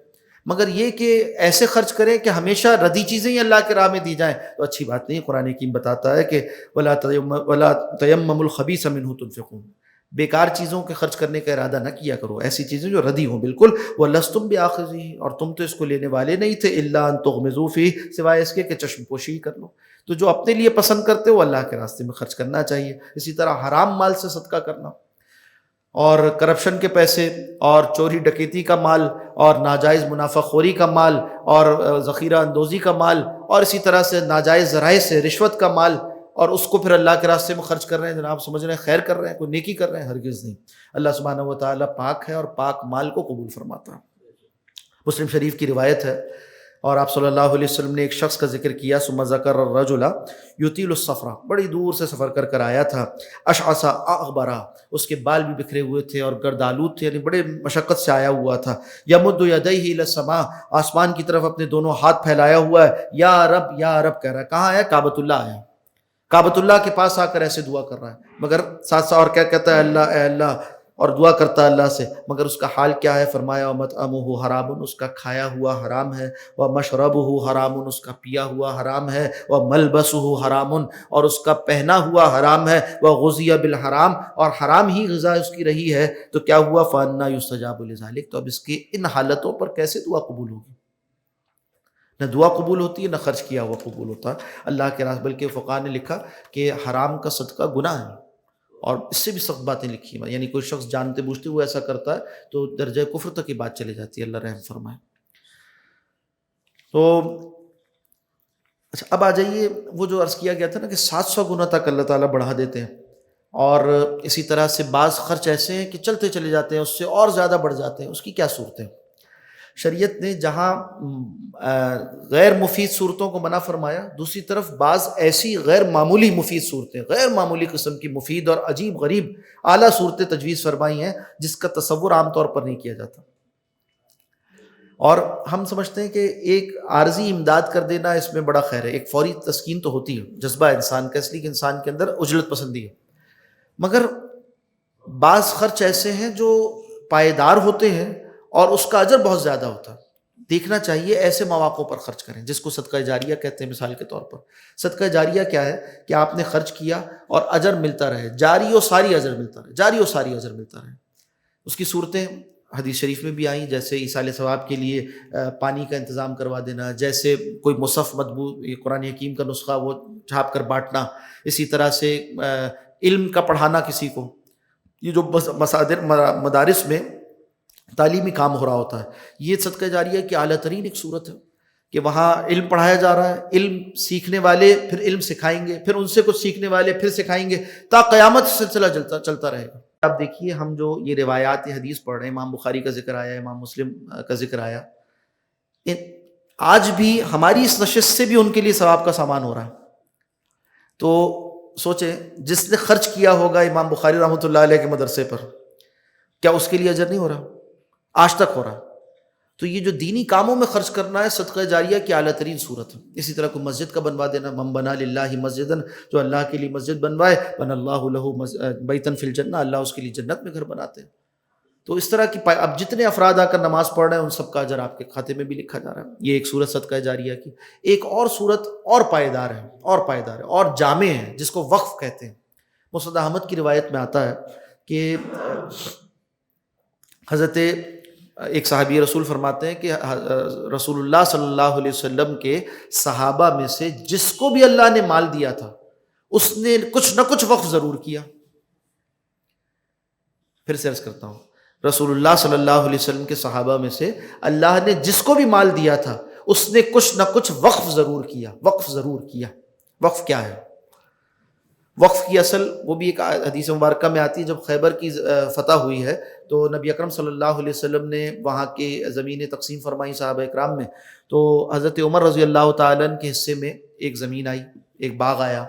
مگر یہ کہ ایسے خرچ کریں کہ ہمیشہ ردی چیزیں ہی اللہ کے راہ میں دی جائیں تو اچھی بات نہیں. قرآن حکیم بتاتا ہے کہ وَلَا تَيَمَّمُوا الْخَبِيثَ مِنْهُ تُنْفِقُونَ، بیکار چیزوں کے خرچ کرنے کا ارادہ نہ کیا کرو، ایسی چیزیں جو ردی ہوں بالکل. وَلَسْتُمْ بِآخِذِهِ، اور تم تو اس کو لینے والے نہیں تھے. إِلَّا أَن تُغْمِضُوا فِيهِ، سوائے اس کے کہ چشم پوشی کر لو. تو جو اپنے لیے پسند کرتے ہو اللہ کے راستے میں خرچ کرنا چاہیے. اسی طرح حرام مال سے صدقہ کرنا، اور کرپشن کے پیسے، اور چوری ڈکیتی کا مال، اور ناجائز منافع خوری کا مال، اور ذخیرہ اندوزی کا مال، اور اسی طرح سے ناجائز ذرائع سے رشوت کا مال، اور اس کو پھر اللہ کے راستے میں خرچ کر رہے ہیں. جناب سمجھ رہے ہیں خیر کر رہے ہیں، کوئی نیکی کر رہے ہیں؟ ہرگز نہیں. اللہ سبحانہ و تعالیٰ پاک ہے اور پاک مال کو قبول فرماتا ہے. مسلم شریف کی روایت ہے، اور آپ صلی اللہ علیہ وسلم نے ایک شخص کا ذکر کیا. ثم ذکر الرجل یطیل السفر، بڑی دور سے سفر کر کر آیا تھا. اشعث اغبر، اس کے بال بھی بکھرے ہوئے تھے اور گرد آلود تھے، یعنی بڑے مشقت سے آیا ہوا تھا. یمد یدیہ الی السماء، آسمان کی طرف اپنے دونوں ہاتھ پھیلایا ہوا ہے. یا رب یا رب کہہ رہا ہے. کہاں ہے؟ کعبۃ اللہ آیا، کعبۃ اللہ کے پاس آ کر ایسے دعا کر رہا ہے، مگر ساتھ ساتھ اور کیا کہتا ہے؟ اللہ اے اللہ. اور دعا کرتا اللہ سے، مگر اس کا حال کیا ہے؟ فرمایا وَمَطْعَمُهُ حرام، اس کا کھایا ہوا حرام ہے، وَمَشْرَبُهُ حرام، اس کا پیا ہوا حرام ہے، وَمَلْبَسُهُ حرام، اور اس کا پہنا ہوا حرام ہے، وَغُذِيَ بِالْحَرام، اور حرام ہی غذا اس کی رہی ہے، تو کیا ہوا؟ فَأَنَّىٰ يُسْتَجَابُ لِذَٰلِكَ، تو اب اس کی ان حالتوں پر کیسے دعا قبول ہوگی؟ نہ دعا قبول ہوتی ہے، نہ خرچ کیا ہوا قبول ہوتا ہے اللہ کے راہ، بلکہ فقہاء نے لکھا کہ حرام کا صدقہ گناہ ہے، اور اس سے بھی سخت باتیں لکھی ہیں، یعنی کوئی شخص جانتے بوجھتے ہوئے ایسا کرتا ہے تو درجہ کفر تک کی بات چلی جاتی ہے، اللہ رحم فرمائے۔ تو اچھا، اب آ جائیے وہ جو عرض کیا گیا تھا نا کہ 700 گنا تک اللہ تعالیٰ بڑھا دیتے ہیں، اور اسی طرح سے بعض خرچ ایسے ہیں کہ چلتے چلے جاتے ہیں، اس سے اور زیادہ بڑھ جاتے ہیں، اس کی کیا صورتیں؟ شریعت نے جہاں غیر مفید صورتوں کو منع فرمایا، دوسری طرف بعض ایسی غیر معمولی مفید صورتیں، غیر معمولی قسم کی مفید اور عجیب غریب اعلیٰ صورتیں تجویز فرمائی ہیں جس کا تصور عام طور پر نہیں کیا جاتا، اور ہم سمجھتے ہیں کہ ایک عارضی امداد کر دینا اس میں بڑا خیر ہے، ایک فوری تسکین تو ہوتی ہے، جذبہ انسان کا، اس لیے کہ انسان کے اندر عجلت پسندی ہے، مگر بعض خرچ ایسے ہیں جو پائیدار ہوتے ہیں اور اس کا اجر بہت زیادہ ہوتا ہے، دیکھنا چاہیے ایسے مواقع پر خرچ کریں جس کو صدقہ جاریہ کہتے ہیں۔ مثال کے طور پر صدقہ جاریہ کیا ہے کہ آپ نے خرچ کیا اور اجر ملتا رہے، جاری و ساری اجر ملتا رہے، جاری و ساری اجر ملتا رہے۔ اس کی صورتیں حدیث شریف میں بھی آئیں، جیسے ایصال ثواب کے لیے پانی کا انتظام کروا دینا، جیسے کوئی مصحف مطبوع قرآن حکیم کا نسخہ وہ چھاپ کر بانٹنا، اسی طرح سے علم کا پڑھانا کسی کو، یہ جو مدارس میں تعلیمی کام ہو رہا ہوتا ہے، یہ صدقہ جاریہ کی اعلیٰ ترین ایک صورت ہے کہ وہاں علم پڑھایا جا رہا ہے، علم سیکھنے والے پھر علم سکھائیں گے، پھر ان سے کچھ سیکھنے والے پھر سکھائیں گے، تا قیامت سلسلہ چلتا رہے گا۔ اب دیکھیے ہم جو یہ روایات حدیث پڑھ رہے ہیں، امام بخاری کا ذکر آیا، امام مسلم کا ذکر آیا، آج بھی ہماری اس نشست سے بھی ان کے لیے ثواب کا سامان ہو رہا ہے۔ تو سوچیں جس نے خرچ کیا ہوگا امام بخاری رحمۃ اللہ علیہ کے مدرسے پر، کیا اس کے لیے اجر نہیں ہو رہا؟ آج تک ہو رہا۔ تو یہ جو دینی کاموں میں خرچ کرنا ہے صدقہ جاریہ کی اعلیٰ ترین صورت ہے۔ اسی طرح کوئی مسجد کا بنوا دینا، من بنا للہ مسجدا، جو اللہ کے لیے مسجد بنوائے، بن اللہ لہ بیتا فی الجنہ، اللہ اس کے لیے جنت میں گھر بناتے ہیں۔ تو اس طرح کی اب جتنے افراد آ کر نماز پڑھ رہے ہیں ان سب کا اجر آپ کے کھاتے میں بھی لکھا جا رہا ہے۔ یہ ایک صورت صدقہ جاریہ کی۔ ایک اور صورت اور پائیدار ہے اور جامع ہے، جس کو وقف کہتے ہیں۔ مسند احمد کی روایت میں آتا ہے کہ حضرت ایک صحابی رسول فرماتے ہیں کہ رسول اللہ صلی اللہ علیہ وسلم کے صحابہ میں سے جس کو بھی اللہ نے مال دیا تھا اس نے کچھ نہ کچھ وقف ضرور کیا۔ پھر سے عرض کرتا ہوں، رسول اللہ صلی اللہ علیہ وسلم کے صحابہ میں سے اللہ نے جس کو بھی مال دیا تھا اس نے کچھ نہ کچھ وقف ضرور کیا۔ وقف کیا ہے؟ وقف کی اصل وہ بھی ایک حدیث مبارکہ میں آتی ہے، جب خیبر کی فتح ہوئی ہے تو نبی اکرم صلی اللہ علیہ وسلم نے وہاں کے زمینیں تقسیم فرمائی صحابہ اکرام میں، تو حضرت عمر رضی اللہ تعالیٰ عنہ کے حصے میں ایک زمین آئی، ایک باغ آیا،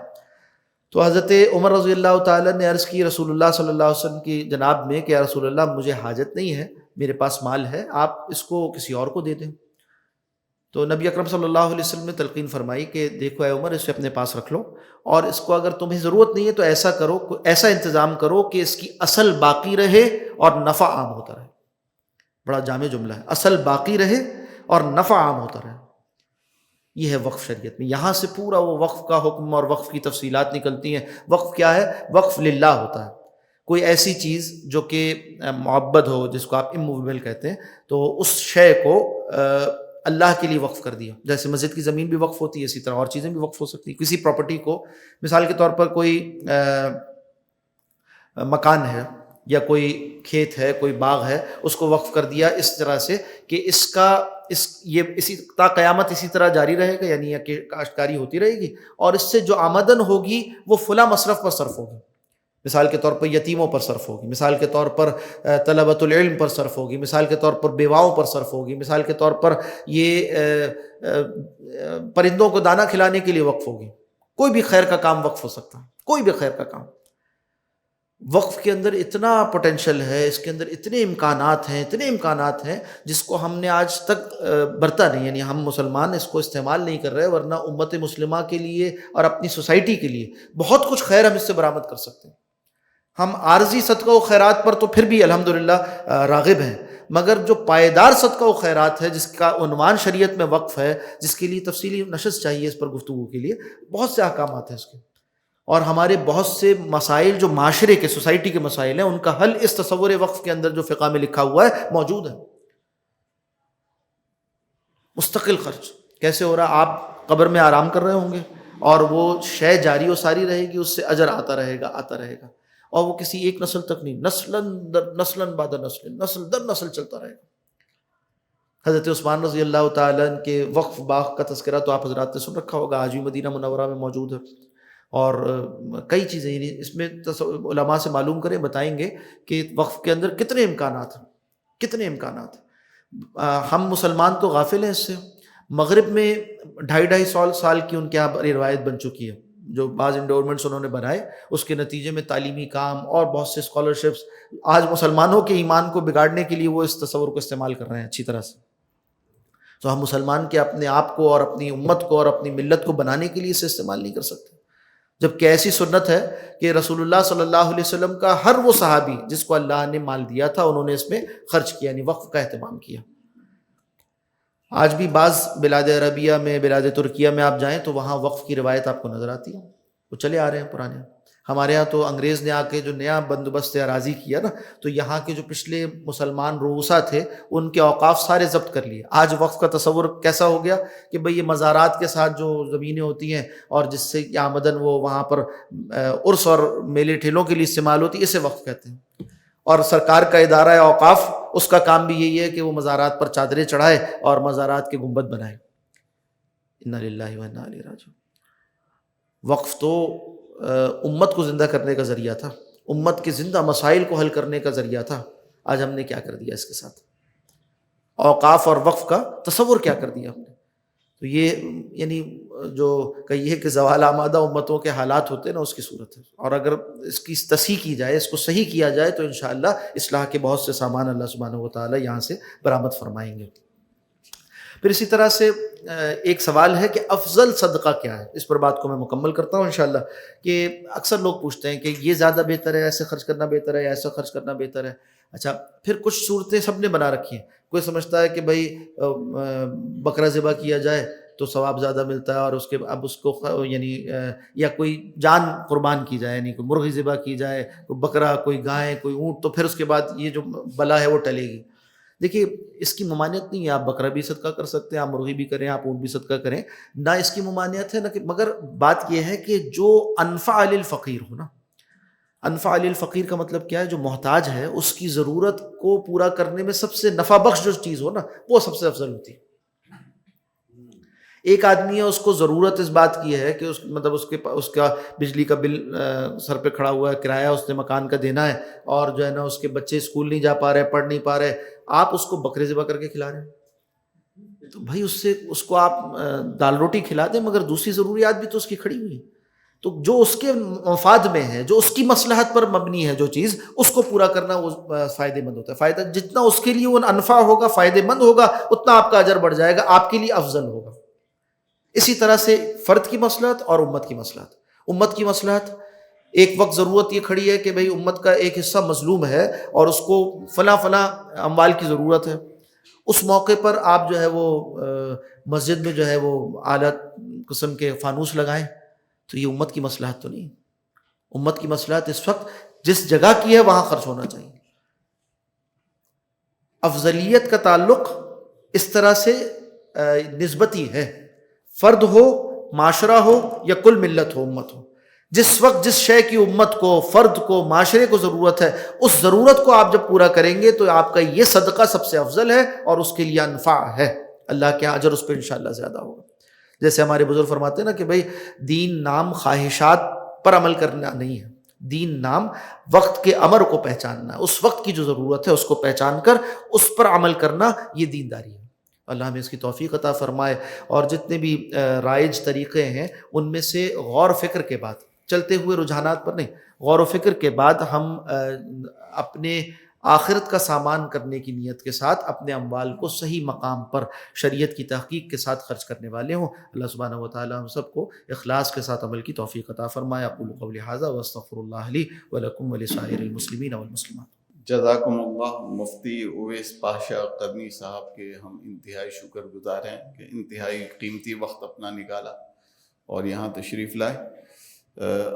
تو حضرت عمر رضی اللہ تعالیٰ نے عرض کی رسول اللہ صلی اللہ علیہ وسلم کی جناب میں کہ یا رسول اللہ مجھے حاجت نہیں ہے، میرے پاس مال ہے، آپ اس کو کسی اور کو دے دیں۔ تو نبی اکرم صلی اللہ علیہ وسلم نے تلقین فرمائی کہ دیکھو اے عمر، اسے اپنے پاس رکھ لو، اور اس کو اگر تمہیں ضرورت نہیں ہے تو ایسا کرو، ایسا انتظام کرو کہ اس کی اصل باقی رہے اور نفع عام ہوتا رہے۔ بڑا جامع جملہ ہے، اصل باقی رہے اور نفع عام ہوتا رہے۔ یہ ہے وقف شریعت میں، یہاں سے پورا وہ وقف کا حکم اور وقف کی تفصیلات نکلتی ہیں۔ وقف کیا ہے؟ وقف للہ ہوتا ہے، کوئی ایسی چیز جو کہ معبد ہو، جس کو آپ اموویبل کہتے ہیں، تو اس شے کو اللہ کے لیے وقف کر دیا۔ جیسے مسجد کی زمین بھی وقف ہوتی ہے، اسی طرح اور چیزیں بھی وقف ہو سکتی ہیں۔ کسی پراپرٹی کو، مثال کے طور پر کوئی مکان ہے یا کوئی کھیت ہے، کوئی باغ ہے، اس کو وقف کر دیا اس طرح سے کہ اسی تا قیامت اسی طرح جاری رہے گا، یعنی کہ کاشتکاری ہوتی رہے گی، اور اس سے جو آمدن ہوگی وہ فلاں مصرف پر صرف ہوگی۔ مثال کے طور پر یتیموں پر صرف ہوگی، مثال کے طور پر طلبۃ العلم پر صرف ہوگی، مثال کے طور پر بیواؤں پر صرف ہوگی، مثال کے طور پر یہ پرندوں کو دانہ کھلانے کے لیے وقف ہوگی۔ کوئی بھی خیر کا کام وقف ہو سکتا ہے، کوئی بھی خیر کا کام۔ وقف کے اندر اتنا پوٹینشل ہے، اس کے اندر اتنے امکانات ہیں جس کو ہم نے آج تک برتا نہیں، یعنی ہم مسلمان اس کو استعمال نہیں کر رہے، ورنہ امت مسلمہ کے لیے اور اپنی سوسائٹی کے لیے بہت کچھ خیر ہم اس سے برآمد کر سکتے ہیں۔ ہم عارضی صدقہ و خیرات پر تو پھر بھی الحمدللہ راغب ہیں، مگر جو پائیدار صدقہ و خیرات ہے جس کا عنوان شریعت میں وقف ہے، جس کے لیے تفصیلی نشست چاہیے اس پر گفتگو کے لیے، بہت سے احکامات ہیں اس کے، اور ہمارے بہت سے مسائل جو معاشرے کے سوسائٹی کے مسائل ہیں ان کا حل اس تصور وقف کے اندر جو فقہ میں لکھا ہوا ہے موجود ہے۔ مستقل خرچ کیسے ہو رہا؟ آپ قبر میں آرام کر رہے ہوں گے اور وہ شے جاری و ساری رہے گی، اس سے اجر آتا رہے گا، اور وہ کسی ایک نسل تک نہیں، نسلاً بعد نسل در نسل چلتا رہے گا۔ حضرت عثمان رضی اللہ تعالیٰ عنہ کے وقف باغ کا تذکرہ تو آپ حضرات نے سن رکھا ہوگا، آج بھی مدینہ منورہ میں موجود ہے، اور کئی چیزیں یعنی اس میں علماء سے معلوم کریں، بتائیں گے کہ وقف کے اندر کتنے امکانات ہیں۔ ہم مسلمان تو غافل ہیں اس سے۔ مغرب میں 2.5 سال کی ان کے یہاں روایت بن چکی ہے، جو بعض انڈورمنٹس انہوں نے بنائے، اس کے نتیجے میں تعلیمی کام اور بہت سے اسکالرشپس آج مسلمانوں کے ایمان کو بگاڑنے کے لیے وہ اس تصور کو استعمال کر رہے ہیں اچھی طرح سے۔ تو ہم مسلمان کے اپنے آپ کو اور اپنی امت کو اور اپنی ملت کو بنانے کے لیے اسے استعمال نہیں کر سکتے، جبکہ ایسی سنت ہے کہ رسول اللہ صلی اللہ علیہ وسلم کا ہر وہ صحابی جس کو اللہ نے مال دیا تھا انہوں نے اس میں خرچ کیا، یعنی وقف کا اہتمام کیا۔ آج بھی بعض بلاد عربیہ میں، بلاد ترکیہ میں آپ جائیں تو وہاں وقف کی روایت آپ کو نظر آتی ہے، وہ چلے آ رہے ہیں پرانے۔ ہمارے ہاں تو انگریز نے آ کے جو نیا بندوبست اراضی کیا نا، تو یہاں کے جو پچھلے مسلمان رؤسا تھے ان کے اوقاف سارے ضبط کر لیے۔ آج وقف کا تصور کیسا ہو گیا کہ بھئی یہ مزارات کے ساتھ جو زمینیں ہوتی ہیں اور جس سے آمدن وہ وہاں پر عرس اور میلے ٹھیلوں کے لیے استعمال ہوتی ہے، اسے وقف کہتے ہیں۔ اور سرکار کا ادارہ اوقاف، اس کا کام بھی یہی ہے کہ وہ مزارات پر چادریں چڑھائے اور مزارات کے گنبد بنائے۔ انا للہ و انا الیہ راجعون۔ وقف تو امت کو زندہ کرنے کا ذریعہ تھا، امت کے زندہ مسائل کو حل کرنے کا ذریعہ تھا۔ آج ہم نے کیا کر دیا اس کے ساتھ؟ اوقاف اور وقف کا تصور کیا کر دیا ہم نے؟ تو یہ یعنی جو کہیے کہ زوال آمادہ امتوں کے حالات ہوتے ہیں نا، اس کی صورت ہے، اور اگر اس کی تصحیح کی جائے، اس کو صحیح کیا جائے تو انشاءاللہ اصلاح کے بہت سے سامان اللہ سبحانہ و تعالی یہاں سے برآمد فرمائیں گے۔ پھر اسی طرح سے ایک سوال ہے کہ افضل صدقہ کیا ہے؟ اس پر بات کو میں مکمل کرتا ہوں انشاءاللہ، کہ اکثر لوگ پوچھتے ہیں کہ یہ زیادہ بہتر ہے، ایسے خرچ کرنا بہتر ہے، ایسا خرچ کرنا بہتر ہے۔ اچھا، پھر کچھ صورتیں سب نے بنا رکھی ہیں۔ کوئی سمجھتا ہے کہ بھائی بکرا ذبح کیا جائے تو ثواب زیادہ ملتا ہے، اور اس کے اب اس کو یعنی یا کوئی جان قربان کی جائے، یعنی کوئی مرغی ذبح کی جائے، کوئی بکرا، کوئی گائے، کوئی اونٹ، تو پھر اس کے بعد یہ جو بلا ہے وہ ٹلے گی۔ دیکھیے، اس کی ممانعت نہیں ہے، آپ بکرا بھی صدقہ کر سکتے ہیں، آپ مرغی بھی کریں، آپ اونٹ بھی صدقہ کریں، نہ اس کی ممانعت ہے نہ کہ، مگر بات یہ ہے کہ جو انفع للفقیر ہو نا، انفع للفقیر کا مطلب کیا ہے؟ جو محتاج ہے اس کی ضرورت کو پورا کرنے میں سب سے نفع بخش جو چیز ہو نا، وہ سب سے افضل ہوتی ہے۔ ایک آدمی ہے، اس کو ضرورت اس بات کی ہے کہ مطلب اس کا بجلی کا بل سر پہ کھڑا ہوا ہے، کرایہ اس نے مکان کا دینا ہے، اور جو ہے نا اس کے بچے اسکول نہیں جا پا رہے، پڑھ نہیں پا رہے، آپ اس کو بکرے ذبح کر کے کھلا رہے ہیں، تو بھائی اس کو آپ دال روٹی کھلا دیں، مگر دوسری ضروریات بھی تو اس کی کھڑی ہوئی ہیں۔ تو جو اس کے مفاد میں ہے، جو اس کی مصلحت پر مبنی ہے جو چیز، اس کو پورا کرنا وہ فائدہ مند ہوتا ہے۔ فائدہ جتنا اس کے لیے وہ انفع ہوگا، فائدہ مند ہوگا، اتنا آپ کا اجر بڑھ جائے گا، آپ کے لیے افضل ہوگا۔ اسی طرح سے فرد کی مصلحت اور امت کی مصلحت۔ امت کی مصلحت، ایک وقت ضرورت یہ کھڑی ہے کہ بھئی امت کا ایک حصہ مظلوم ہے اور اس کو فلاں اموال کی ضرورت ہے، اس موقع پر آپ جو ہے وہ مسجد میں جو ہے وہ اعلیٰ قسم کے فانوس لگائیں، تو یہ امت کی مصلحت تو نہیں۔ امت کی مصلحت اس وقت جس جگہ کی ہے وہاں خرچ ہونا چاہیے۔ افضلیت کا تعلق اس طرح سے نسبتی ہے، فرد ہو، معاشرہ ہو، یا کل ملت ہو، امت ہو۔ جس وقت جس شے کی امت کو، فرد کو، معاشرے کو ضرورت ہے، اس ضرورت کو آپ جب پورا کریں گے تو آپ کا یہ صدقہ سب سے افضل ہے اور اس کے لیے انفع ہے، اللہ کے اجر اس پہ انشاءاللہ زیادہ ہوگا۔ جیسے ہمارے بزرگ فرماتے ہیں نا کہ بھئی دین نام خواہشات پر عمل کرنا نہیں ہے، دین نام وقت کے امر کو پہچاننا ہے، اس وقت کی جو ضرورت ہے اس کو پہچان کر اس پر عمل کرنا، یہ دینداری ہے۔ اللہ ہمیں اس کی توفیق عطا فرمائے، اور جتنے بھی رائج طریقے ہیں ان میں سے غور و فکر کے بعد، چلتے ہوئے رجحانات پر نہیں، غور و فکر کے بعد ہم اپنے آخرت کا سامان کرنے کی نیت کے ساتھ اپنے اموال کو صحیح مقام پر شریعت کی تحقیق کے ساتھ خرچ کرنے والے ہوں۔ اللہ سبحانہ و تعالی ہم سب کو اخلاص کے ساتھ عمل کی توفیق عطا فرمائے۔ اقول قولی ھذا واستغفر اللہ لی ولکم ولسائر المسلمین والمسلمات۔ جزاکم اللہ۔ مفتی اویس پاشا قرنی صاحب کے ہم انتہائی شکر گزار ہیں کہ انتہائی قیمتی وقت اپنا نکالا اور یہاں تشریف لائے۔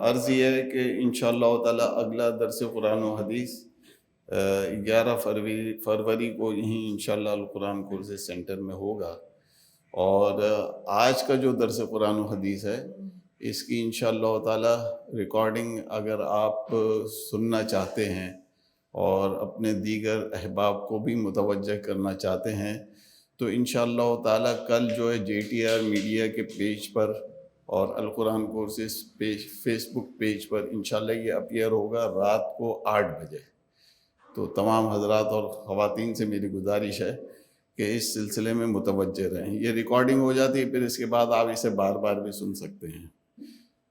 عرض یہ ہے کہ انشاءاللہ تعالی اگلا درس قرآن و حدیث 11 فروری کو یہیں انشاءاللہ القرآن کورسز سینٹر میں ہوگا، اور آج کا جو درس قرآن و حدیث ہے اس کی انشاءاللہ تعالی ریکارڈنگ اگر آپ سننا چاہتے ہیں اور اپنے دیگر احباب کو بھی متوجہ کرنا چاہتے ہیں تو انشاءاللہ تعالی کل جو ہے JTR میڈیا کے پیج پر اور القرآن کورسز فیس بک پیج پر انشاءاللہ یہ اپیئر ہوگا رات کو 8 بجے۔ تو تمام حضرات اور خواتین سے میری گزارش ہے کہ اس سلسلے میں متوجہ رہیں۔ یہ ریکارڈنگ ہو جاتی ہے، پھر اس کے بعد آپ اسے بار بار بھی سن سکتے ہیں۔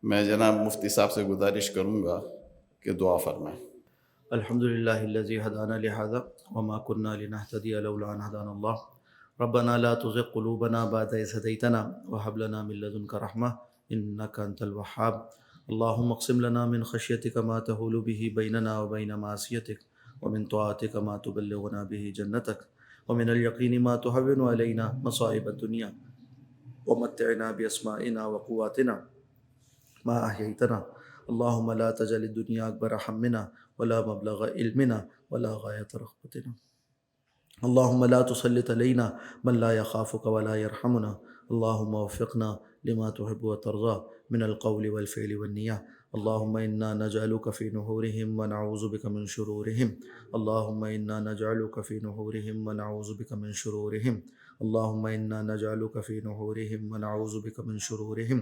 میں جناب مفتی صاحب سے گزارش کروں گا کہ دعا فرمائیں۔ الحمدللہ الذی ہدانا لہذا وما کنا لنہتدی لولا ان ہدانا اللہ ربنا لا تزغ قلوبنا بعد اذ ہدیتنا وہب لنا من لدنک رحمہ انک انت الوہاب اللہم اقسم لنا من خشیتک ما تحول به بیننا وبین معصیتک ومن طاعتک ما تبلغنا به جنتک ومن الیقین ما تہون علینا مصائب الدنیا ومتعنا باسمائنا وقواتنا ما احییتنا اللہم لا تجعل الدنیا اکبر ہمنا ولا مبلغ علمنا ولا غایۃ رغبتنا اللہم لا تسلط علینا من لا یخافک ولا یرحمنا اللہم وفقنا لما تحب وترضى من القول والفعل والنیہ اللہم انا نجعلک فی نحورہم ونعوذ بک من شرورہم اللہم انا نجعلک فی نحورہم ونعوذ بک من شرورہم اللہم انا نجعلک فی نحورہم ونعوذ بک من شرورہم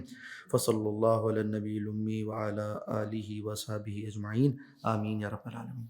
فصلی اللہ علی النبی الامی وعلی آلہ وصحبہ اجمعین آمین یا رب العالمین۔